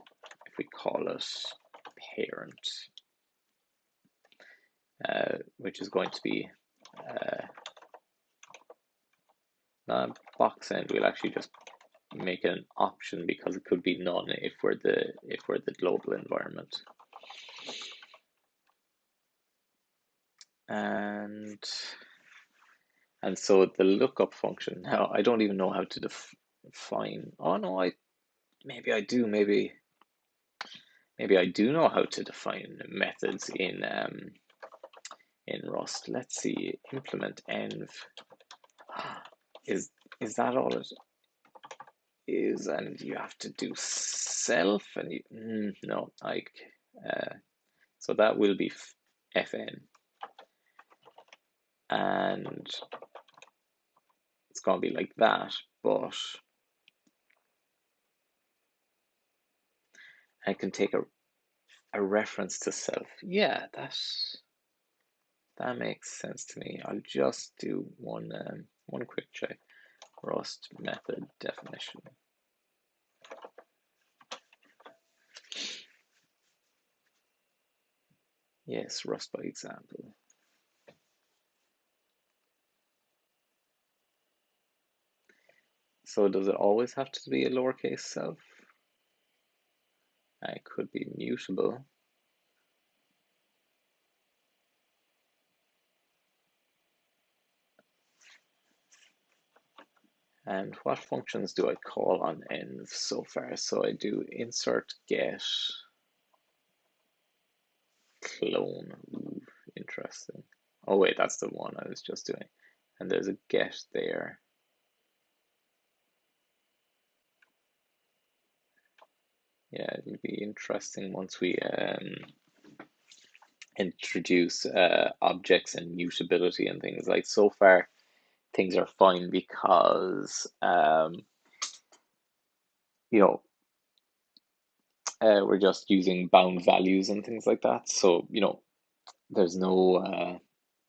if we call it parent, which is going to be not a box end, we'll actually just make it an option because it could be none if we're the global environment. And so the lookup function, now I don't even know how to define, oh no, maybe I do, maybe I do know how to define methods in Rust. Let's see, implement env. Is that all it is? And you have to do self, and you no, so that will be fn, and it's gonna be like that, but I can take a reference to self. Yeah, that makes sense to me. I'll just do one quick check. Rust method definition. Yes, Rust by example. So does it always have to be a lowercase self? It could be mutable. And what functions do I call on env so far? So I do insert get clone. Ooh, interesting. Oh wait, that's the one I was just doing. And there's a get there. Yeah, it'll be interesting once we introduce objects and mutability and things. Like so far, things are fine because you know, we're just using bound values and things like that. So you know, there's no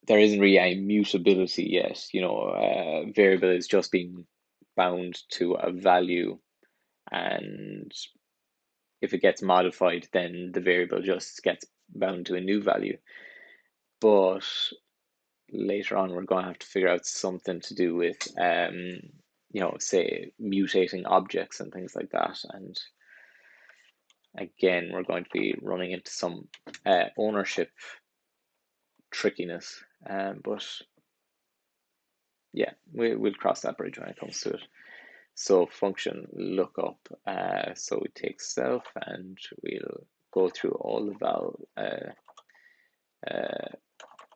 there isn't really any mutability yet. You know, variable is just being bound to a value, and if it gets modified, then the variable just gets bound to a new value. But later on, we're going to have to figure out something to do with, you know, say mutating objects and things like that. And again, we're going to be running into some ownership trickiness. But yeah, we'll cross that bridge when it comes to it. So function lookup. So we take self and we'll go through all the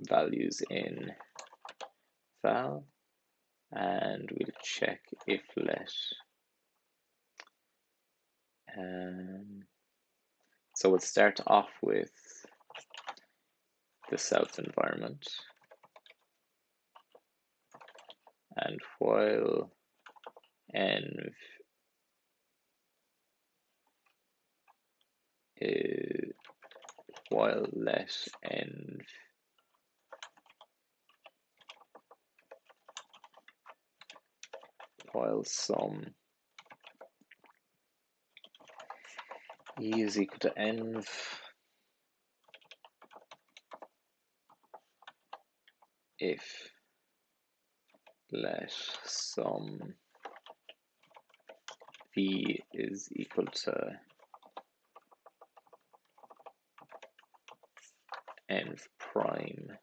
values in val, and we'll check if let. So we'll start off with the self environment, and while env while let env while sum e is equal to env if let sum v is equal to env prime,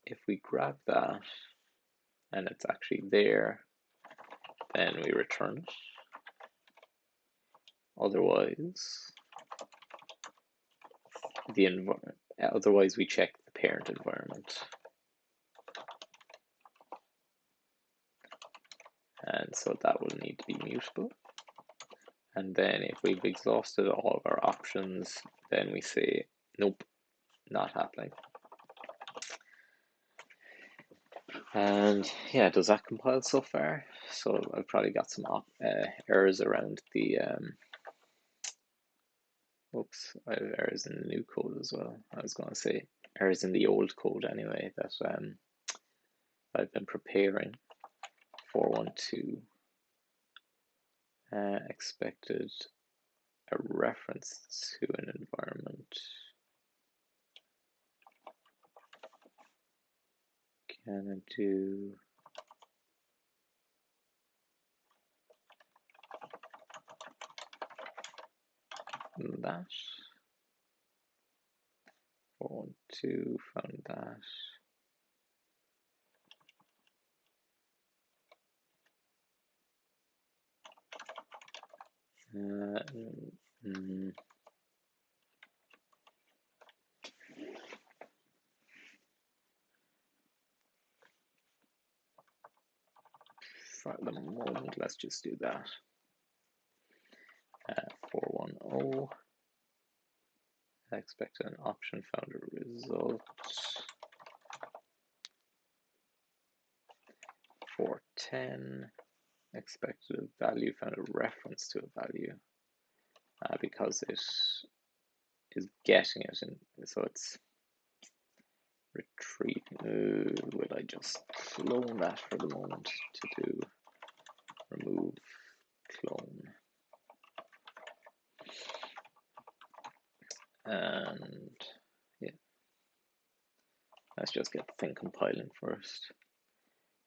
if we grab that and it's actually there, then we return it. Otherwise, otherwise we check the parent environment. And so that will need to be mutable. And then if we've exhausted all of our options, then we say, nope, not happening. And yeah, does that compile so far? So I've probably got some errors around the, oops, I have errors in the new code as well. I was going to say errors in the old code anyway, that I've been preparing 412 expected a reference to an environment. Can I do that? 412 found that. For the moment, let's just do that. 410. I expected an option, found a result. 410. Expected a value, found a reference to a value. Because it is getting it, and so it's retrieving. Will I just clone that for the moment to do remove clone? And yeah, let's just get the thing compiling first.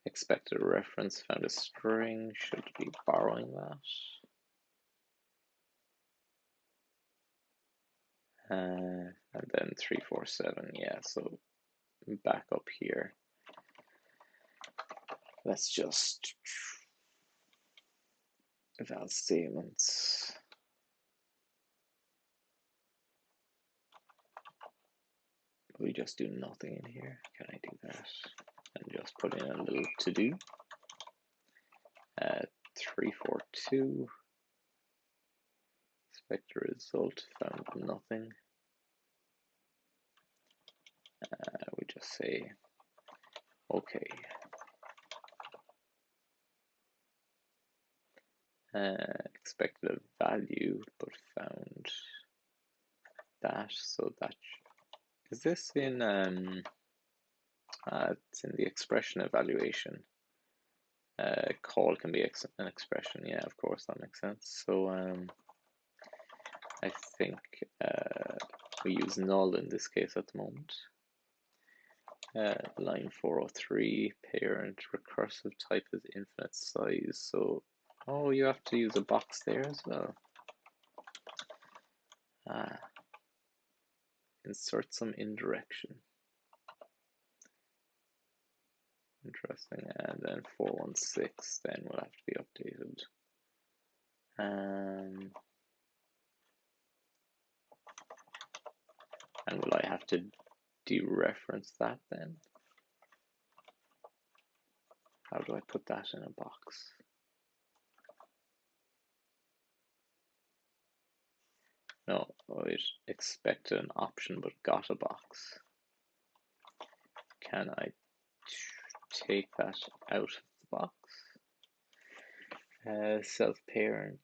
Expected a reference, found a string, should be borrowing that. And then 347, yeah, so back up here. Let's just eval statements. We just do nothing in here. Can I do that? And just put in a little to do. 342. Expect a result, found nothing. We just say okay. Expected a value, but found that. So that is this in it's in the expression evaluation. Call can be an expression. Yeah, of course, that makes sense. So I think we use null in this case at the moment. Line 403, parent recursive type is infinite size. So, oh, you have to use a box there as well. Insert some indirection. Interesting. And then 416 then will have to be updated. And will I have to dereference that then? How do I put that in a box? No, it expected an option but got a box. Can I take that out of the box? Self-parent.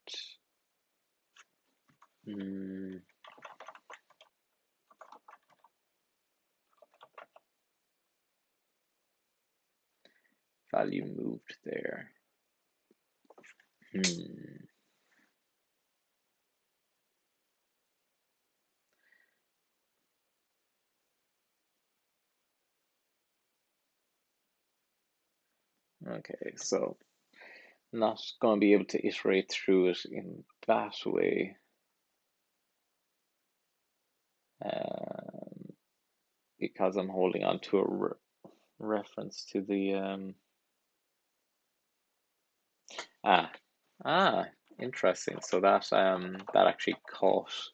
Value moved there. Okay, so not going to be able to iterate through it in that way. Because I'm holding on to a reference to the interesting. So that that actually caught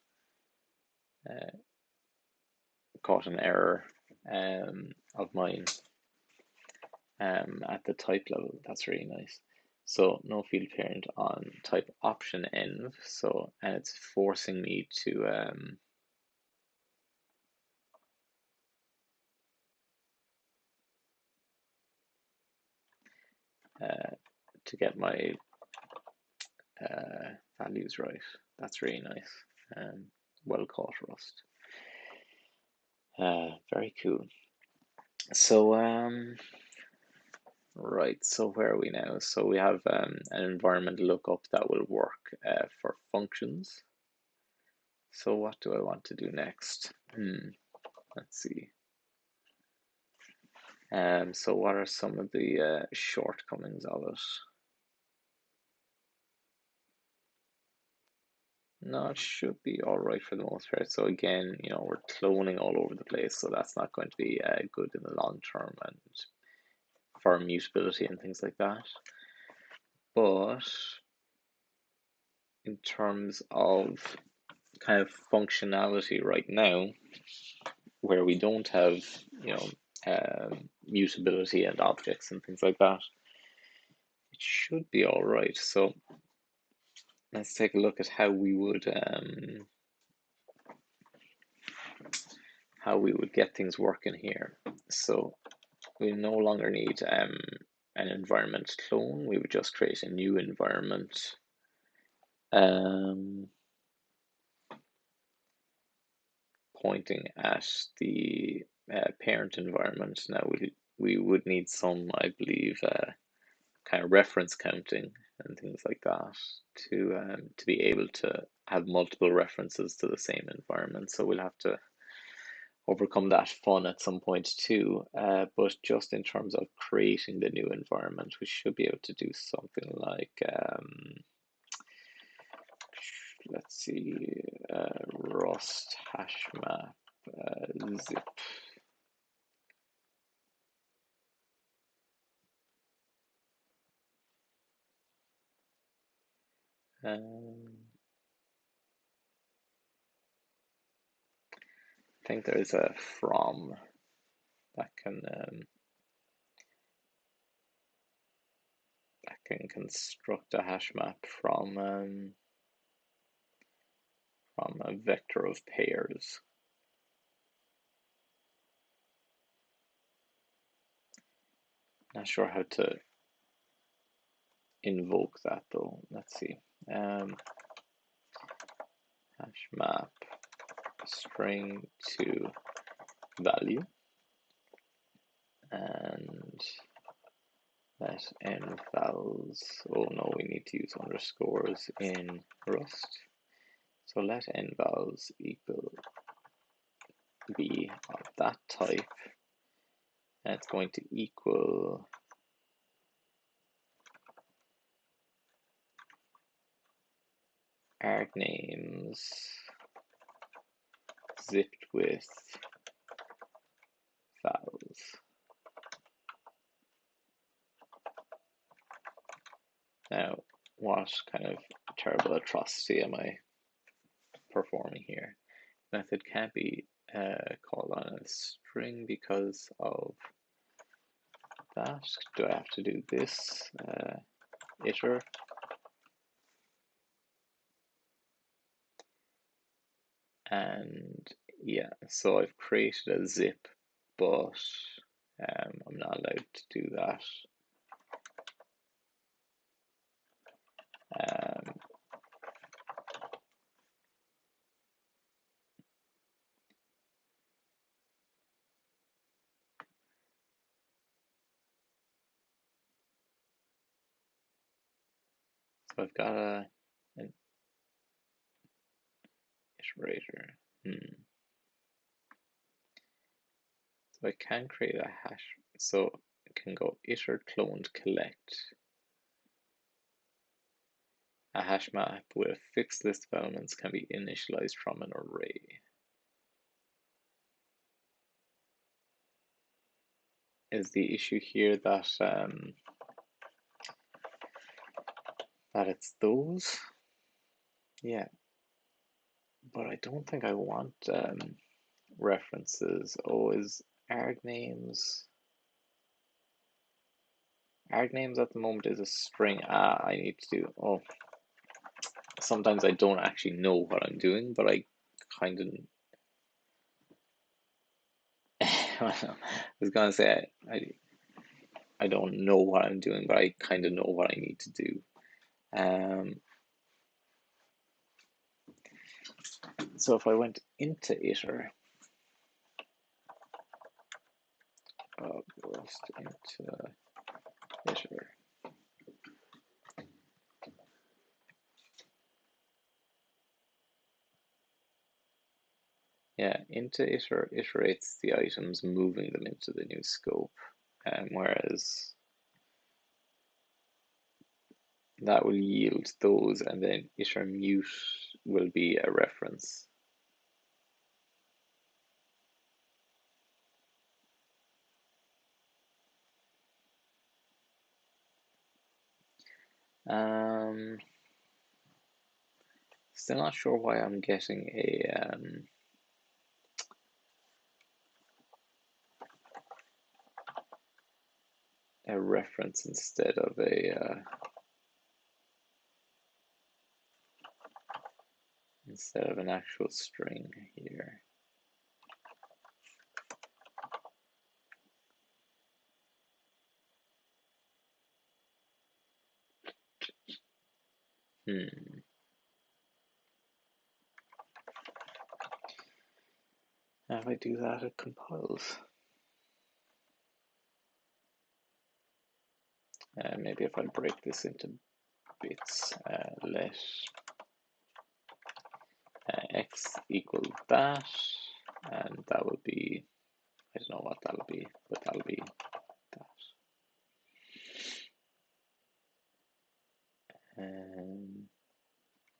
an error of mine at the type level. That's really nice. So no field parent on type option env. So, and it's forcing me to get my values right. That's really nice. Well caught, Rust. Very cool. So Right, so where are we now? So we have an environment lookup that will work for functions. So what do I want to do next? Let's see. So what are some of the shortcomings of it? No, it should be all right for the most part. So again, we're cloning all over the place, so that's not going to be good in the long term and for mutability and things like that. But in terms of kind of functionality right now, where we don't have, mutability and objects and things like that, it should be all right. So let's take a look at how we would get things working here. So we no longer need an environment clone. We would just create a new environment. Pointing at the parent environment. Now we would need some, I believe, kind of reference counting and things like that to be able to have multiple references to the same environment. So we'll have to overcome that fun at some point too. But just in terms of creating the new environment, we should be able to do something like let's see, Rust hash map zip. I think there is a from that can construct a hash map from a vector of pairs. Not sure how to invoke that though. Let's see. Hash map string to value and let envals. Oh no, we need to use underscores in Rust. So let envals equal be of that type, and it's going to equal arg names zipped with vals. Now, what kind of terrible atrocity am I performing here? Method can't be called on a string because of that. Do I have to do this iter? And yeah, so I've created a zip, but I'm not allowed to do that. So I've got an iterator. So I can create a hash. So I can go iter cloned collect a hash map with a fixed list of elements can be initialized from an array. Is the issue here that that it's those? Yeah, but I don't think I want references. Oh, is arg names? Arg names at the moment is a string. I need to do. Oh, sometimes I don't actually know what I'm doing, but I kind of. I was gonna say I don't know what I'm doing, but I kind of know what I need to do. So if I went into iter, Rust into iter. Yeah, into iter iterates the items, moving them into the new scope, whereas that will yield those, and then iter mute will be a reference. Still not sure why I'm getting a reference instead of an actual string here. If I do that, it compiles. Maybe if I break this into bits, let x equal that, and that will be, I don't know what that'll be, but that'll be that.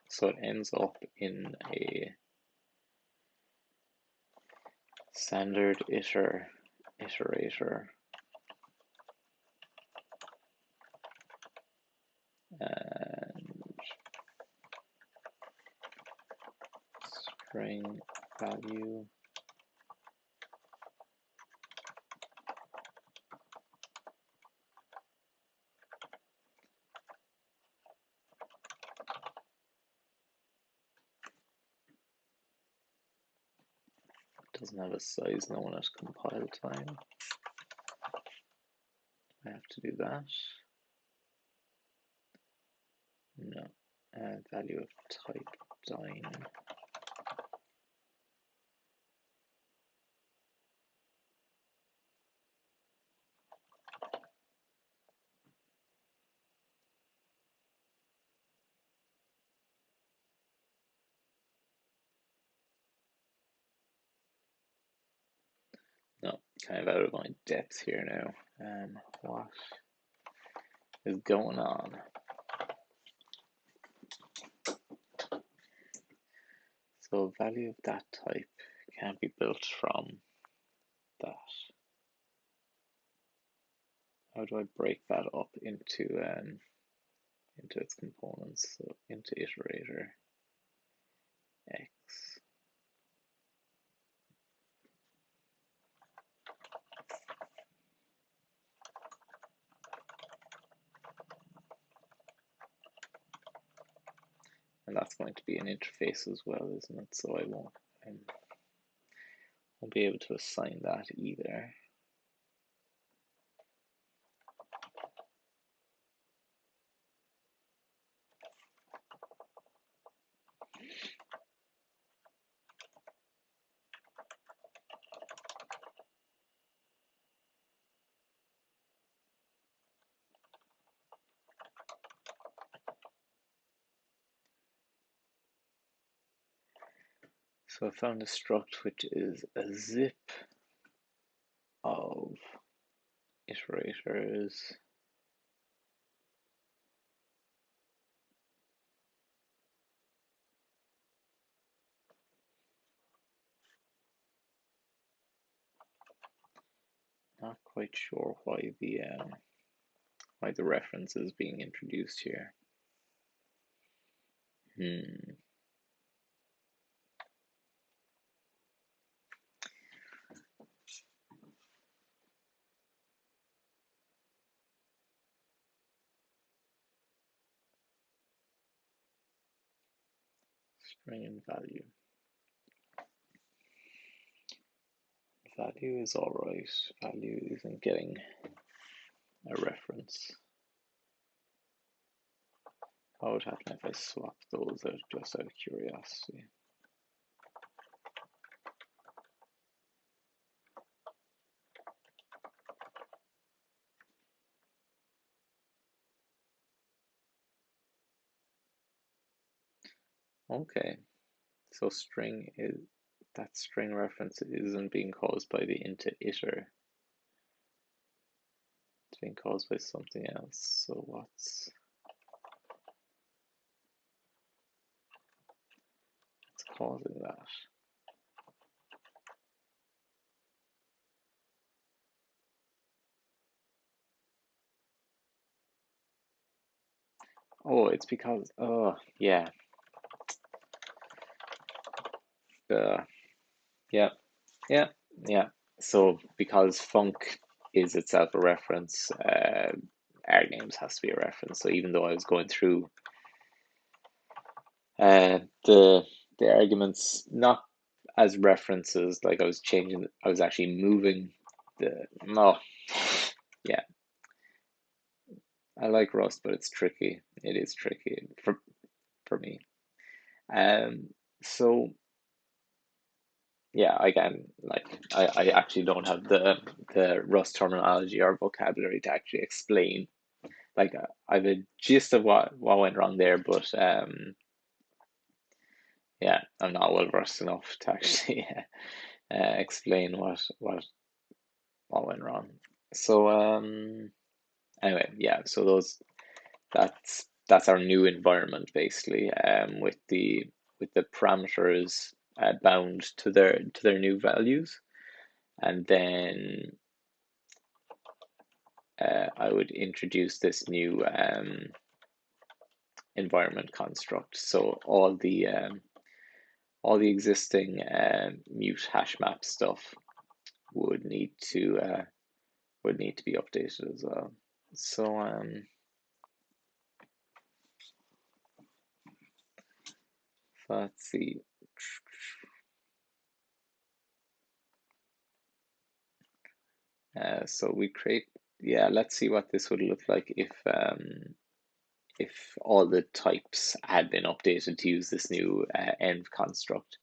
So it ends up in a standard iterator, and string value doesn't have a size known at compile time. I have to do that. No. Value of type dine. No, kind of out of my depth here now. What is going on? So value of that type can't be built from that. How do I break that up into its components? So into iterator x. And that's going to be an interface as well, isn't it? So I won't be able to assign that either. So I found a struct which is a zip of iterators. Not quite sure why the reference is being introduced here. String and value. Value is alright. Value isn't getting a reference. How would happen if I swap those out just out of curiosity? Okay, so string is that string reference isn't being caused by the into iter. It's being caused by something else. So what's causing that? Oh, it's because, oh, yeah. Yeah, yeah, yeah. So because func is itself a reference, argnames has to be a reference. So even though I was going through the arguments not as references, like I was actually moving oh, yeah. I like Rust, but it's tricky. It is tricky for me. So yeah, again, like I actually don't have the Rust terminology or vocabulary to actually explain. Like I have a gist of what went wrong there, but yeah, I'm not well versed enough to actually explain what went wrong. So anyway, yeah, so that's our new environment basically, with the parameters bound to their new values, and then I would introduce this new environment construct. So all the existing mute hash map stuff would need to be updated as well. So let's see. So we create, yeah, let's see what this would look like if all the types had been updated to use this new env construct.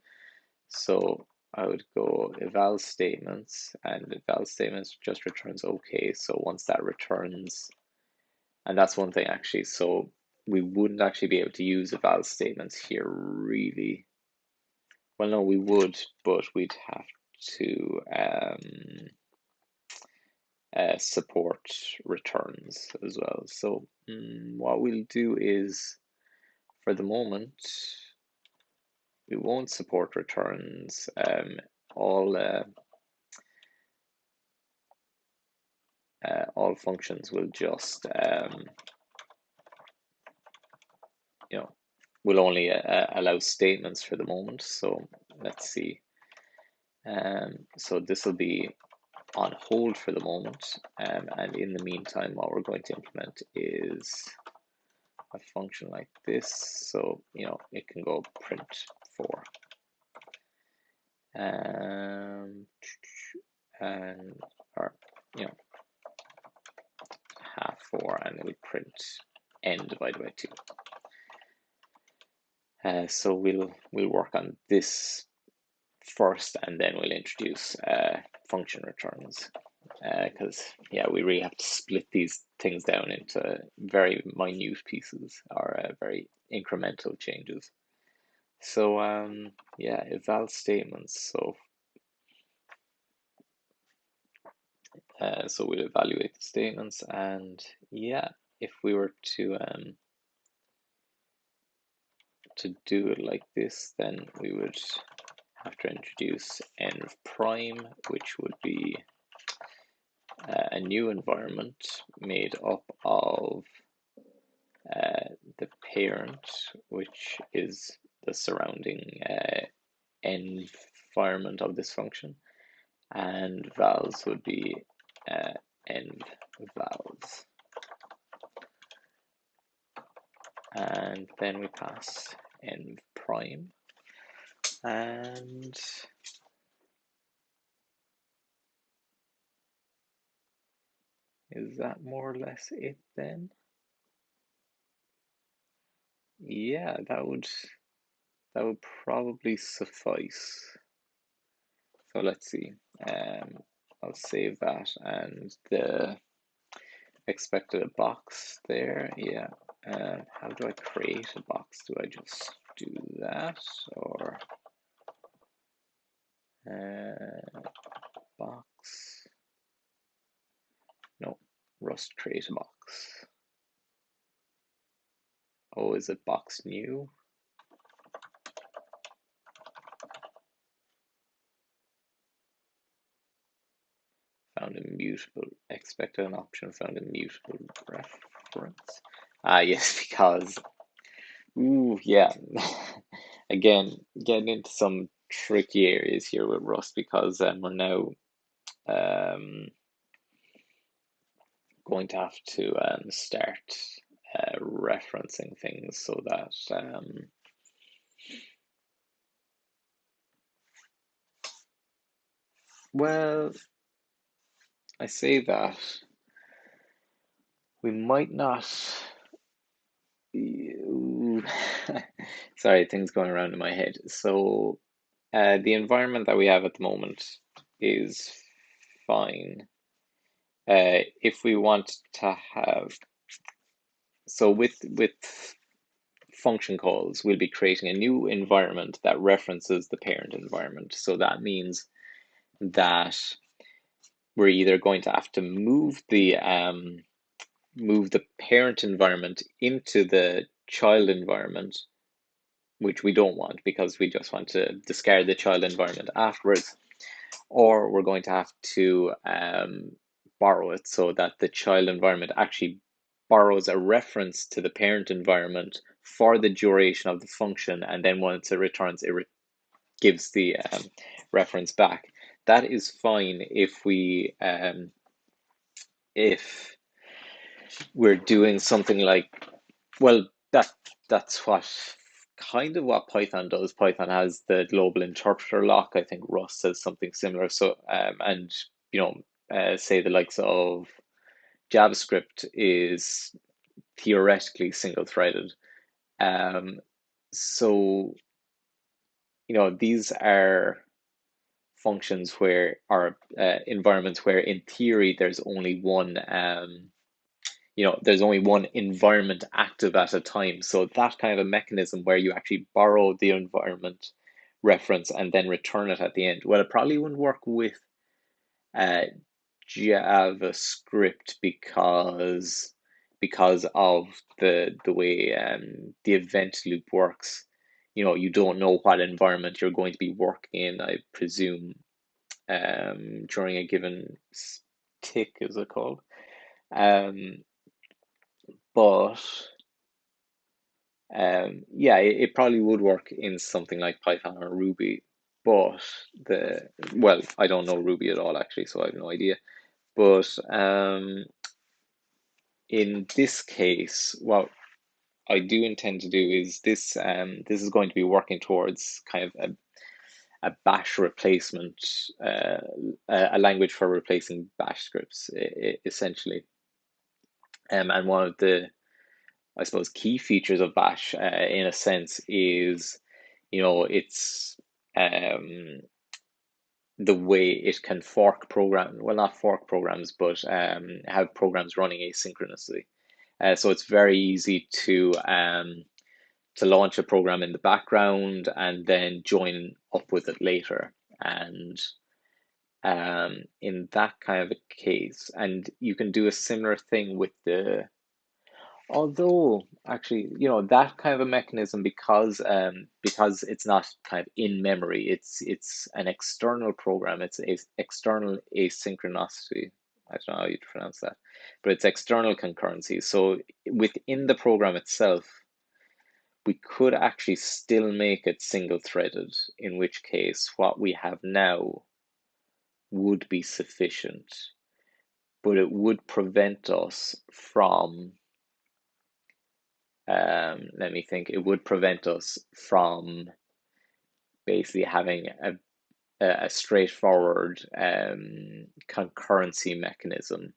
So I would go eval statements, and eval statements just returns okay. So once that returns, and that's one thing actually, so we wouldn't actually be able to use eval statements here really. Well, no, we would, but we'd have to support returns as well. So what we'll do is, for the moment, we won't support returns. All functions will just will only allow statements for the moment. So let's see. So this will be on hold for the moment, and in the meantime, what we're going to implement is a function like this. So it can go print 4, and or half 4, and it will print n divided by 2. So we'll work on this first, and then we'll introduce function returns, because yeah, we really have to split these things down into very minute pieces, or very incremental changes. So yeah, eval statements. So we'll evaluate the statements, and yeah, if we were to do it like this, then we would have to introduce env prime, which would be a new environment made up of the parent, which is the surrounding environment of this function, and vals would be env vals. And then we pass env prime, and is that more or less it then? Yeah, that would probably suffice. So let's see. I'll save that, and the expected a box there. Yeah. How do I create a box? Do I just do that, or box, no, Rust create a box. Oh, is it box new? Found immutable, expected an option, found immutable reference. Ah, yes, because, ooh, yeah. Again, getting into some tricky areas here with Rust because we're now going to have to start referencing things so that well, I say that we might not. Sorry, things going around in my head. So the environment that we have at the moment is fine. If we want to have, so with function calls, we'll be creating a new environment that references the parent environment. So that means that we're either going to have to move the parent environment into the child environment, which we don't want because we just want to discard the child environment afterwards, or we're going to have to borrow it so that the child environment actually borrows a reference to the parent environment for the duration of the function, and then once it returns, it gives the reference back. That is fine if we're doing something like, well, that's what kind of what Python does. Python has the global interpreter lock. I think Rust says something similar. So and say the likes of JavaScript is theoretically single-threaded. So these are functions where are environments where in theory there's only one there's only one environment active at a time. So that kind of a mechanism where you actually borrow the environment reference and then return it at the end. Well, it probably wouldn't work with JavaScript because of the way the event loop works. You don't know what environment you're going to be working in, I presume, during a given tick, is it called? But yeah, it probably would work in something like Python or Ruby. But I don't know Ruby at all actually, so I have no idea. But in this case, what I do intend to do is this. This is going to be working towards kind of a bash replacement, a language for replacing bash scripts, essentially. And one of the, I suppose, key features of bash, in a sense, is it's the way it can fork program, well, not fork programs, but have programs running asynchronously. So it's very easy to launch a program in the background and then join up with it later. And in that kind of a case, and you can do a similar thing with although actually, that kind of a mechanism, because it's not kind of in memory, it's an external program, it's external asynchronicity. I don't know how you pronounce that, but it's external concurrency. So within the program itself, we could actually still make it single-threaded, in which case what we have now would be sufficient, but it would prevent us from let me think. It would prevent us from basically having a straightforward concurrency mechanism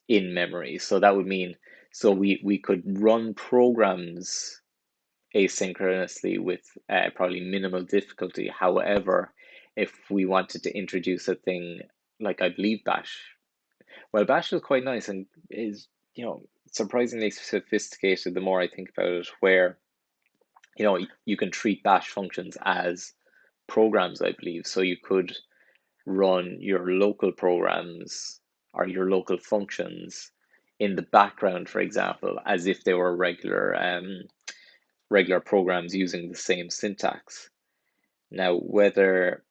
in memory. So that would mean, so we could run programs asynchronously with probably minimal difficulty. However, if we wanted to introduce a thing like, I believe, Bash, well, Bash is quite nice and is surprisingly sophisticated the more I think about it, where you can treat bash functions as programs, I believe. So you could run your local programs or your local functions in the background, for example, as if they were regular programs using the same syntax. Now, whether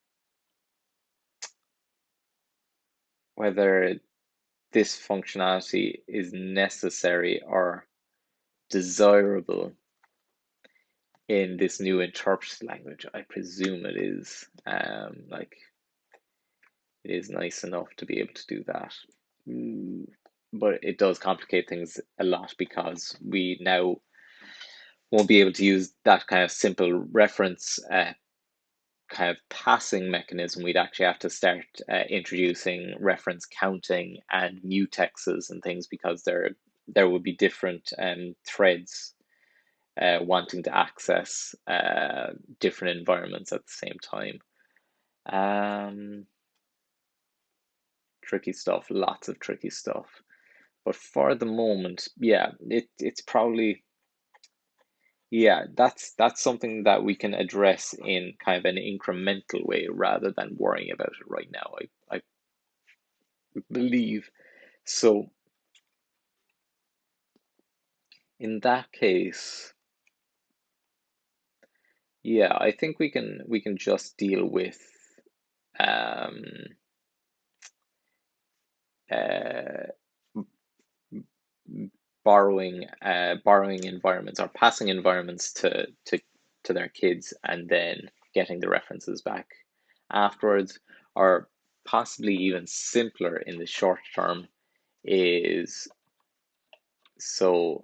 this functionality is necessary or desirable in this new interpreted language, I presume it is. Like, it is nice enough to be able to do that. But it does complicate things a lot because we now won't be able to use that kind of simple reference kind of passing mechanism. We'd actually have to start introducing reference counting and mutexes and things, because there would be different threads wanting to access different environments at the same time. Tricky stuff, lots of tricky stuff. But for the moment, yeah, it's probably, yeah, that's something that we can address in kind of an incremental way rather than worrying about it right now, I believe. So in that case, yeah, I think we can just deal with um, uh, borrowing environments or passing environments to their kids and then getting the references back afterwards. Or possibly even simpler in the short term is, so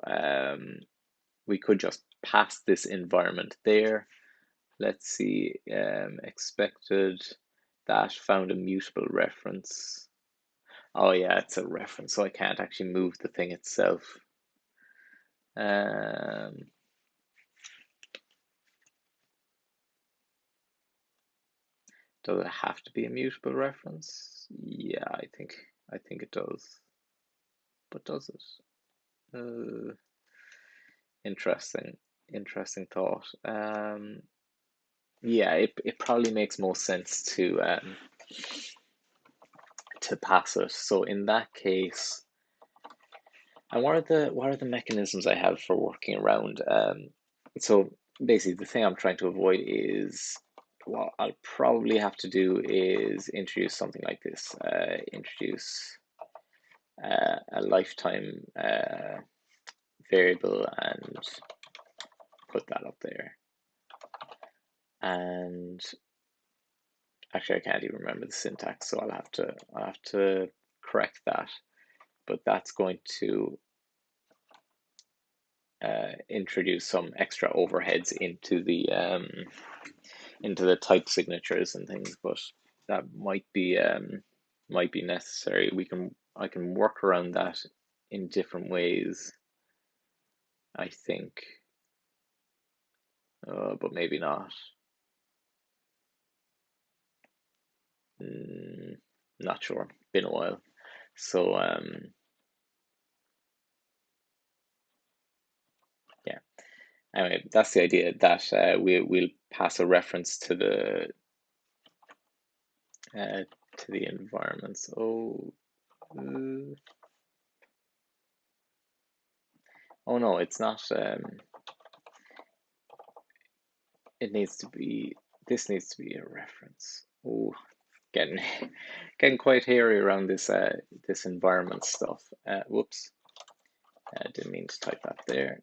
we could just pass this environment there. Let's see, expected that found a mutable reference. Oh yeah, it's a reference, so I can't actually move the thing itself. Does it have to be a mutable reference? Yeah, I think it does. But does it? Interesting thought. Yeah, it probably makes more sense to pass it. So in that case, and what are the mechanisms I have for working around? So basically, the thing I'm trying to avoid is, what I'll probably have to do is introduce something like this. Introduce a lifetime variable and put that up there. And actually, I can't even remember the syntax, so I'll have to correct that. But that's going to introduce some extra overheads into the type signatures and things, but that might be necessary. I can work around that in different ways, I think, but maybe not. Not sure. Been a while. So yeah. Anyway, that's the idea, that we'll pass a reference to the environments. Oh no, it's not. It needs to be. This needs to be a reference. Oh, getting getting quite hairy around this this environment stuff. Whoops, I didn't mean to type that there.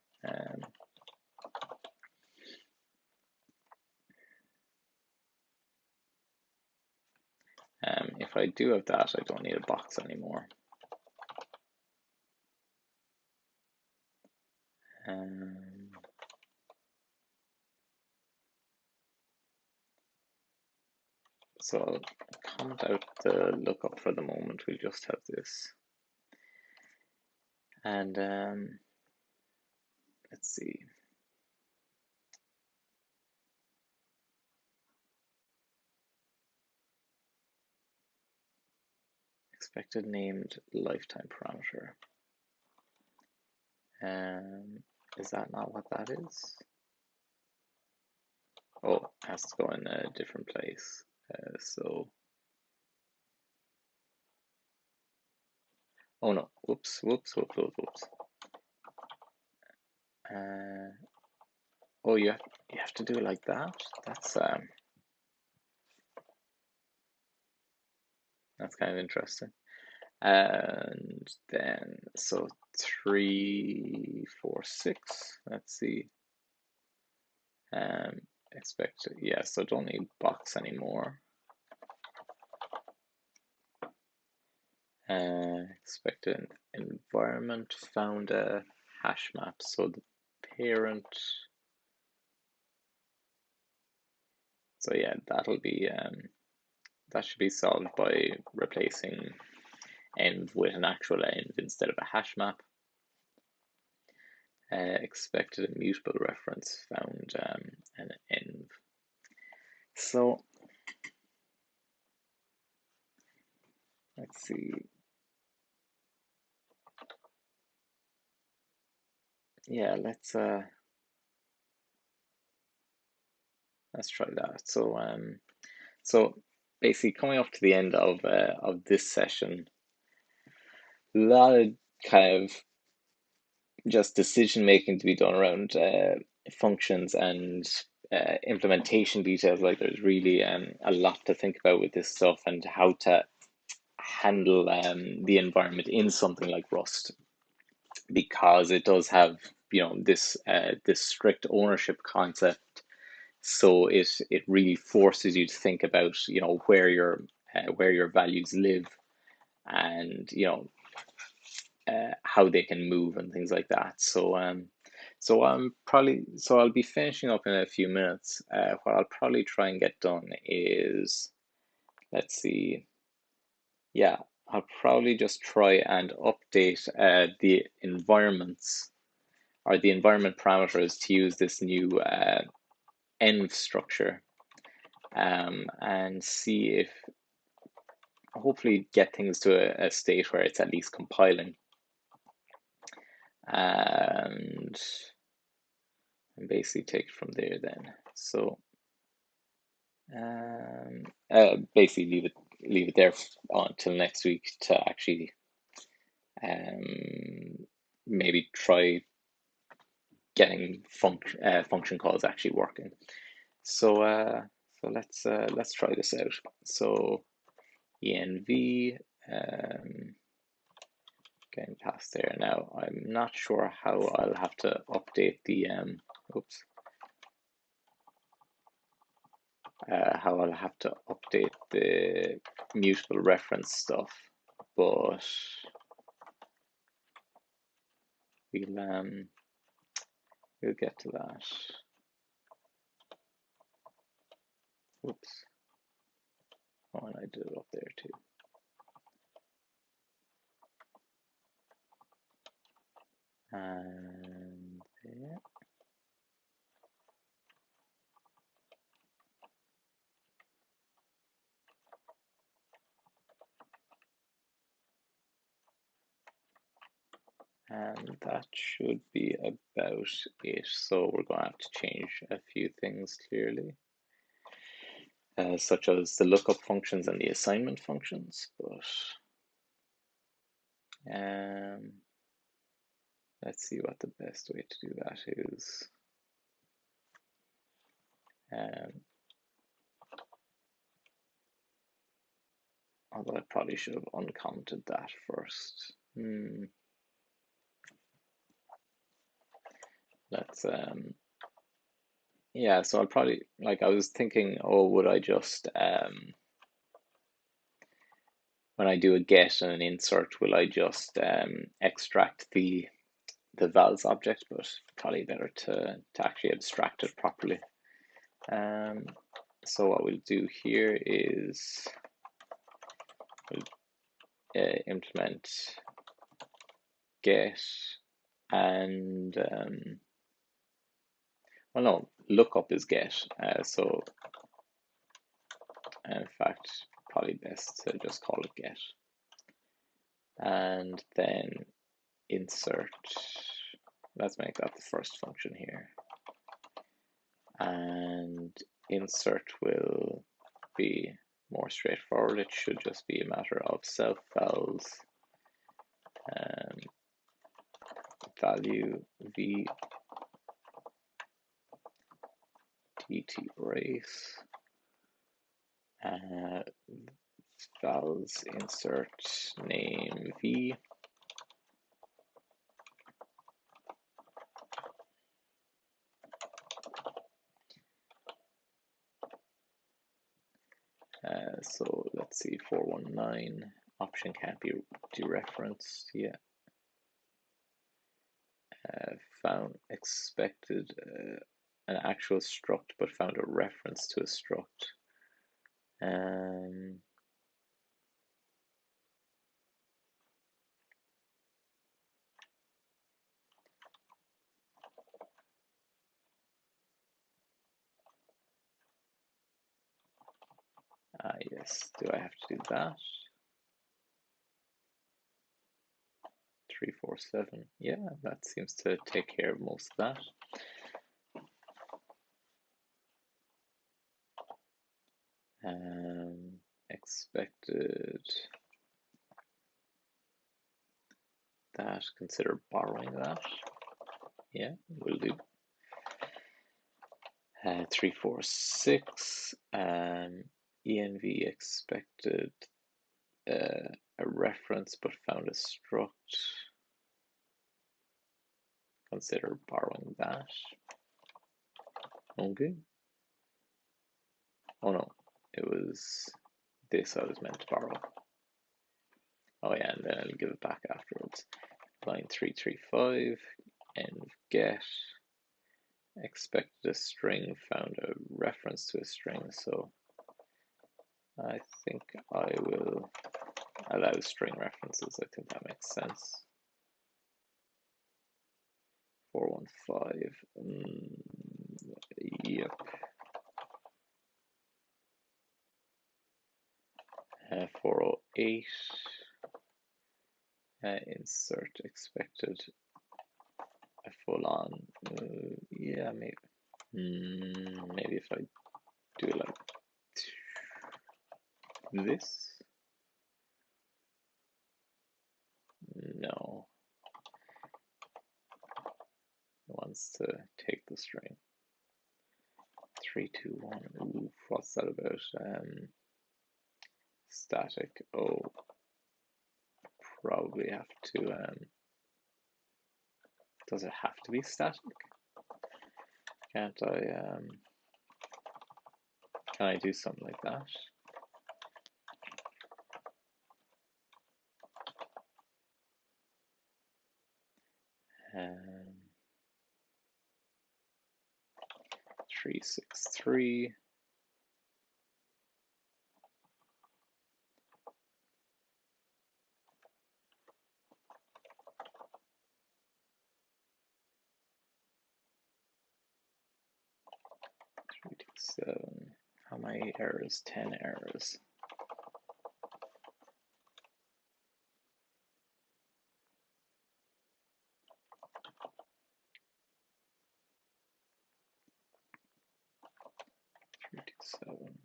If I do have that, I don't need a box anymore. So I'll comment out the lookup for the moment. We'll just have this. And let's see. Expected named lifetime parameter. Is that not what that is? Oh, it has to go in a different place. So, oh no, whoops. Oh, you have to do it like that. That's kind of interesting. And then so 3, 4, 6. Let's see. Expected. Yeah. So don't need box anymore. Expected environment found a hash map. So the parent. So yeah, that'll be that should be solved by replacing env with an actual env instead of a hash map. Expected immutable reference found an env. So let's see. Yeah, let's try that. So basically coming up to the end of this session, a lot of kind of just decision making to be done around functions and implementation details. Like there's really a lot to think about with this stuff and how to handle the environment in something like Rust, because it does have this this strict ownership concept. So it really forces you to think about where your values live, and how they can move and things like that. So I'll be finishing up in a few minutes. What I'll probably try and get done is, let's see, yeah, I'll probably just try and update the environments or the environment parameters to use this new env structure, and see if hopefully get things to a state where it's at least compiling, and basically take it from there then. So basically leave it there until next week to actually maybe try getting function calls actually working. So let's try this out. So env getting past there now. I'm not sure how I'll have to update the how I'll have to update the mutable reference stuff, but we'll get to that. Oops. Oh, and I did it up there too. And there. And that should be about it. So we're going to have to change a few things clearly, such as the lookup functions and the assignment functions. But let's see what the best way to do that is. Although I probably should have uncommented that first. Let's yeah, so I'll probably, like, I was thinking, oh, would I just when I do a get and an insert, will I just extract the vals object? But probably better to actually abstract it properly. So what we'll do here is we'll implement get, and well, no, lookup is get. So in fact, probably best to just call it get, and then insert let's make that the first function here. And insert will be more straightforward. It should just be a matter of self vals value v dt brace vals insert name v so let's see, 419 option can't be dereferenced yet. Found expected an actual struct but found a reference to a struct. Yes, do I have to do that? 347, yeah, that seems to take care of most of that. Expected that, consider borrowing that. Yeah, will do. 346, env expected a reference but found a struct. Consider borrowing that. Okay. Oh no, it was this I was meant to borrow. Oh yeah, and then I'll give it back afterwards. Line 335, env get expected a string, found a reference to a string, so I think I will allow string references. I think that makes sense. 415, yep. 408, insert expected a full on, yeah, maybe if I do it like this, no, it wants to take the string. 321, ooh, what's that about? Static, oh, probably have to, does it have to be static? Can't I, can I do something like that? Um, 363. How many errors? 10 errors. Seven.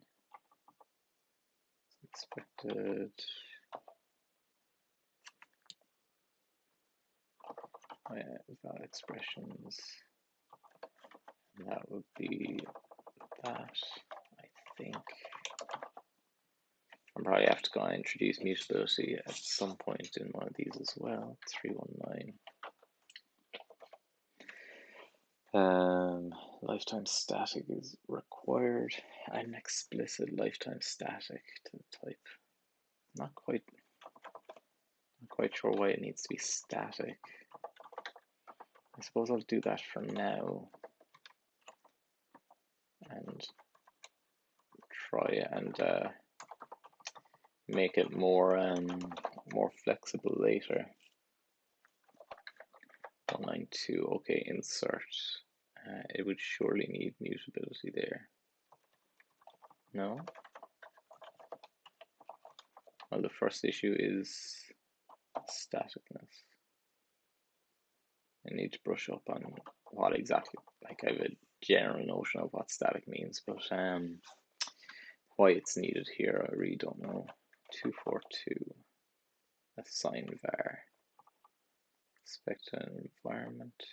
Expected. Oh yeah, valid expressions. And that would be that, I think. I'll probably have to go and introduce mutability at some point in one of these as well. 319. Lifetime static is required. An explicit lifetime static to the type. Not quite sure why it needs to be static. I suppose I'll do that for now and try and make it more flexible later. 192, okay, insert. It would surely need mutability there. No? Well, the first issue is staticness. I need to brush up on what exactly, like I have a general notion of what static means, but why it's needed here, I really don't know. 242, assign var, expect an environment.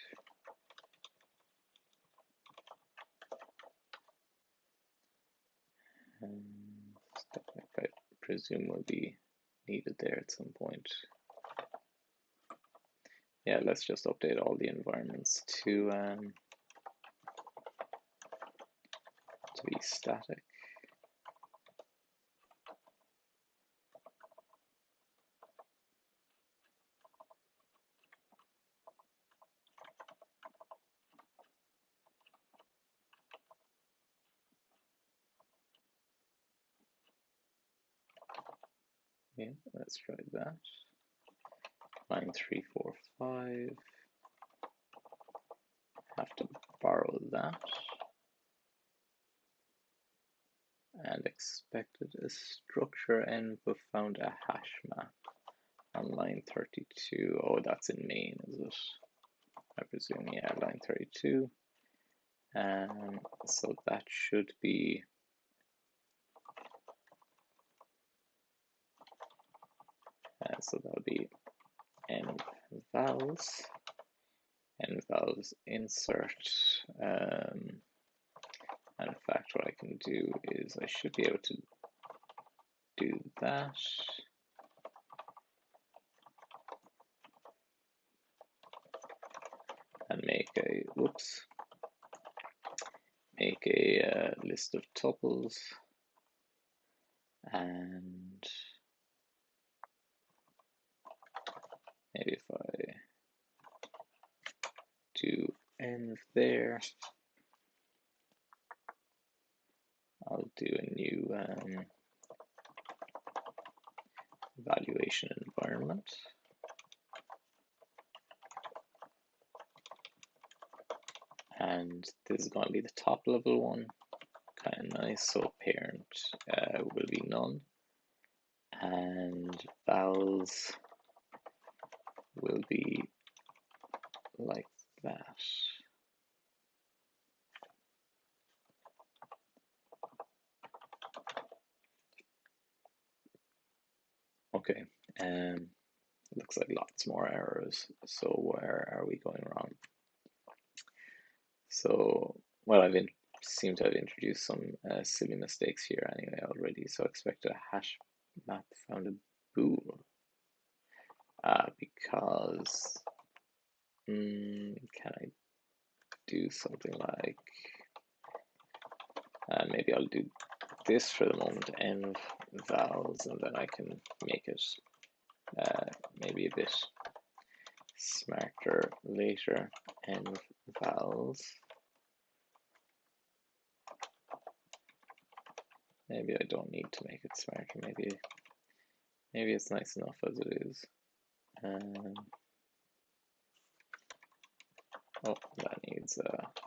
Stuff like I presume will be needed there at some point. Yeah, let's just update all the environments to be static. Yeah, let's try that. Line 3, 4, 5. Have to borrow that. And expected a structure n but found a hash map on line 32. Oh, that's in main, is it? I presume, yeah, line 32. So that should be so that'll be envals insert. And in fact, what I can do is I should be able to do that. And make a, whoops, make a list of tuples, and maybe if I do env there, I'll do a new evaluation environment. And this is going to be the top level one, kind of nice. So parent will be none, and vals will be like that. Okay, looks like lots more errors. So where are we going wrong? So, well, seem to have introduced some silly mistakes here anyway already. So expect a hash map found a bool. Because can I do something like maybe I'll do this for the moment, env vals, and then I can make it maybe a bit smarter later. Env vals. Maybe I don't need to make it smarter. Maybe it's nice enough as it is. Oh, that needs that.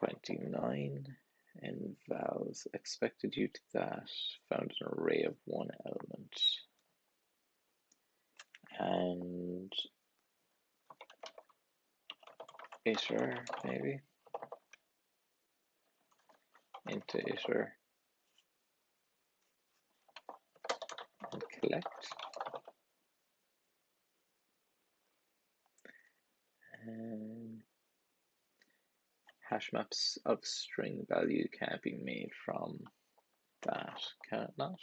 29 and vals expected due to that found an array of one element. And iter maybe into iter and collect. Hash maps of string value can't be made from that, can it not?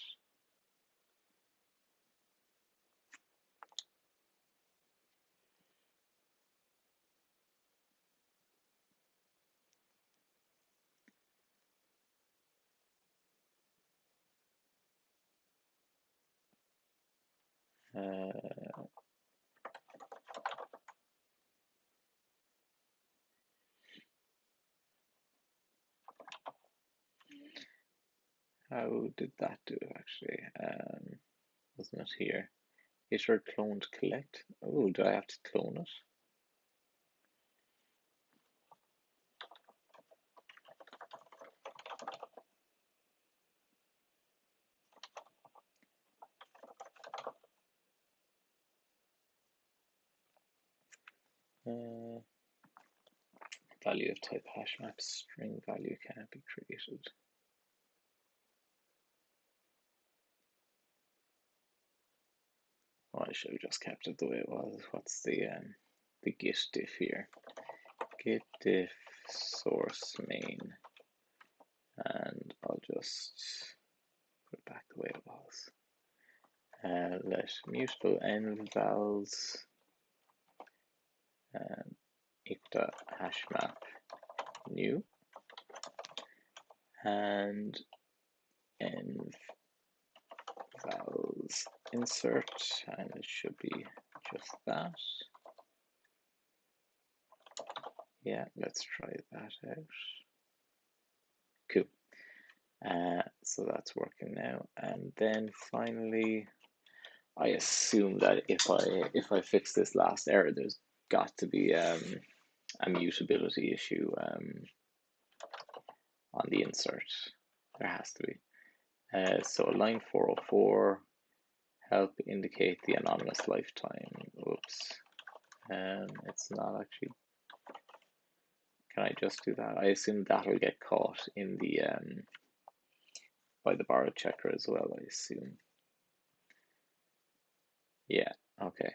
How did that do it actually? Wasn't it here? Iter cloned collect. Oh, do I have to clone it? Value of type hash map string value can't be created. Oh, I should have just kept it the way it was. What's the git diff here? Git diff source main, and I'll just put it back the way it was. Let mutable n vals equal to hash map new, and n vals insert, and it should be just that. Yeah, let's try that out. Cool. So that's working now. And then finally, I assume that if I fix this last error, there's got to be a mutability issue on the insert. There has to be. So line 404, help indicate the anonymous lifetime. Oops. It's not actually. Can I just do that? I assume that'll get caught in the by the borrowed checker as well, I assume. Yeah, okay.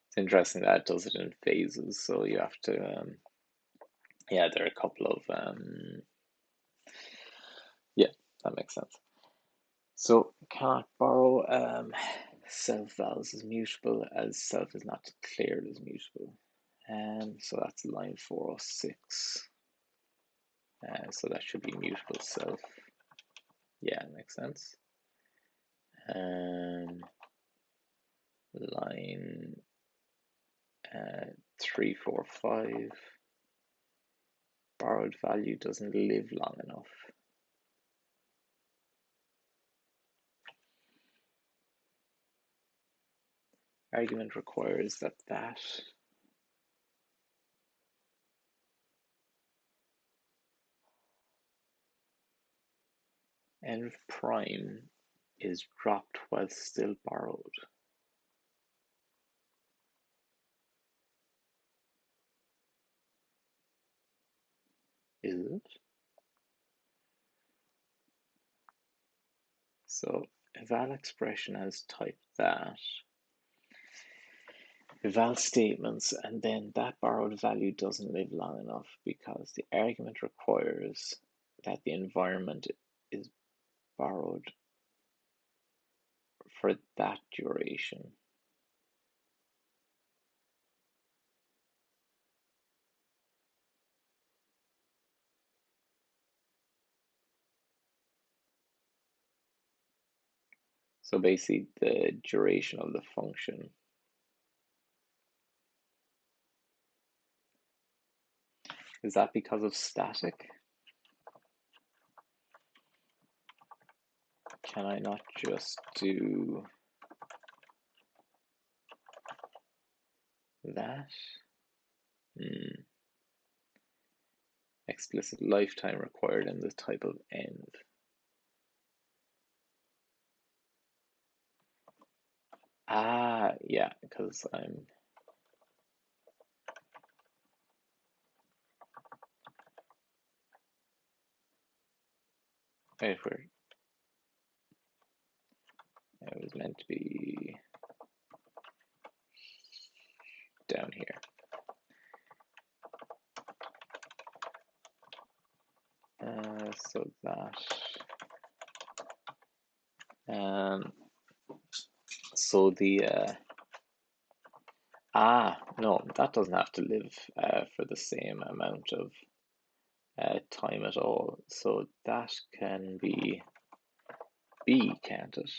It's interesting that it does it in phases, so you have to yeah, there are a couple of yeah, that makes sense. So cannot borrow self vals is mutable as self is not declared as mutable. So that's line 406. So that should be mutable self. Yeah, makes sense. Line 345. Borrowed value doesn't live long enough. Argument requires that env prime is dropped while still borrowed. Is it? So eval expression has type that. Eval statements, and then that borrowed value doesn't live long enough because the argument requires that the environment is borrowed for that duration. So basically the duration of the function. Is that because of static? Can I not just do that? Explicit lifetime required in the type of env. Ah, yeah, because I'm wait for it. It was meant to be down here. So that so the no, that doesn't have to live for the same amount of time at all. So that can be B, can't it?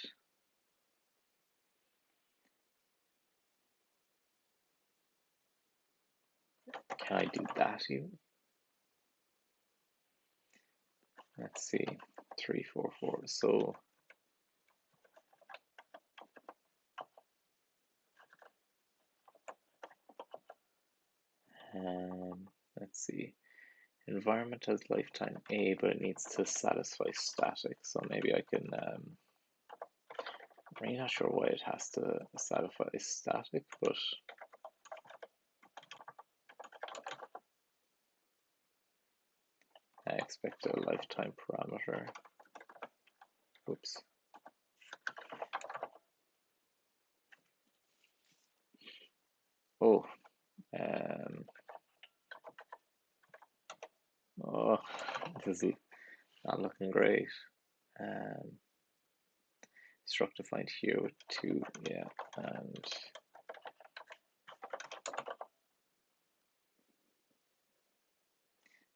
Can I do that even? Let's see, 344. So let's see. Environment has lifetime A, but it needs to satisfy static. So maybe I can. I'm really not sure why it has to satisfy static, but expected lifetime parameter. Oops. Oh, oh, this is not looking great. Struct defined here with 2, yeah, and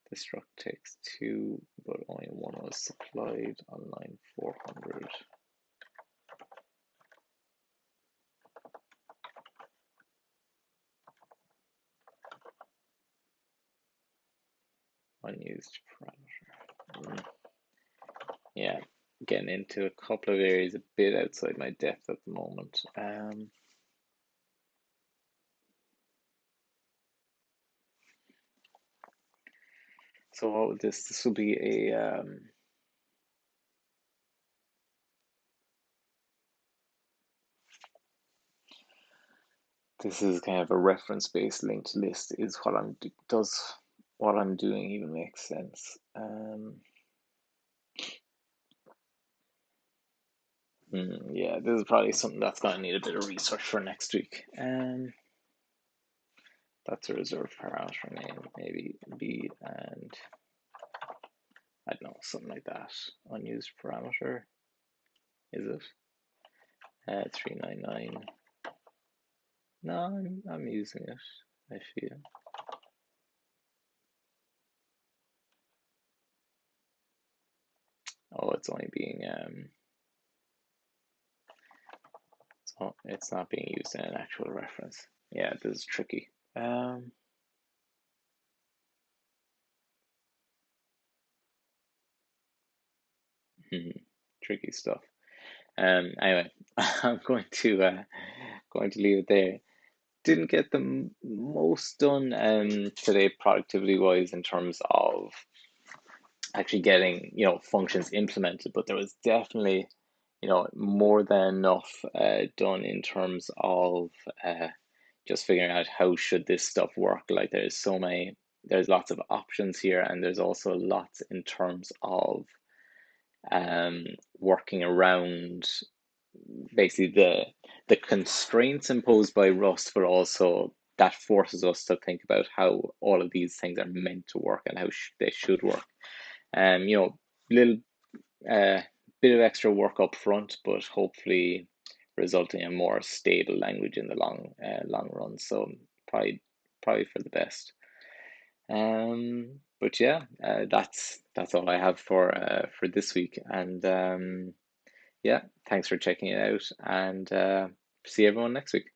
the struct takes 2, but only 1 was supplied on line 400. Unused parameter. Yeah, getting into a couple of areas a bit outside my depth at the moment. So what would this will be a this is kind of a reference-based linked list is what what I'm doing even makes sense. Yeah, this is probably something that's going to need a bit of research for next week. That's a reserved parameter name, maybe B and I don't know, something like that. Unused parameter, is it? 399. No, I'm using it, I feel. Oh, it's only being it's not being used in an actual reference. Yeah, this is tricky. Tricky stuff. Anyway, I'm going to leave it there. Didn't get the most done today productivity wise in terms of actually getting functions implemented, but there was definitely more than enough done in terms of just figuring out how should this stuff work. Like there's lots of options here, and there's also lots in terms of working around basically the constraints imposed by Rust, but also that forces us to think about how all of these things are meant to work and how they should work. Little bit of extra work up front, but hopefully resulting in more stable language in the long run. So probably for the best. But yeah, that's all I have for this week. And yeah, thanks for checking it out, and see everyone next week.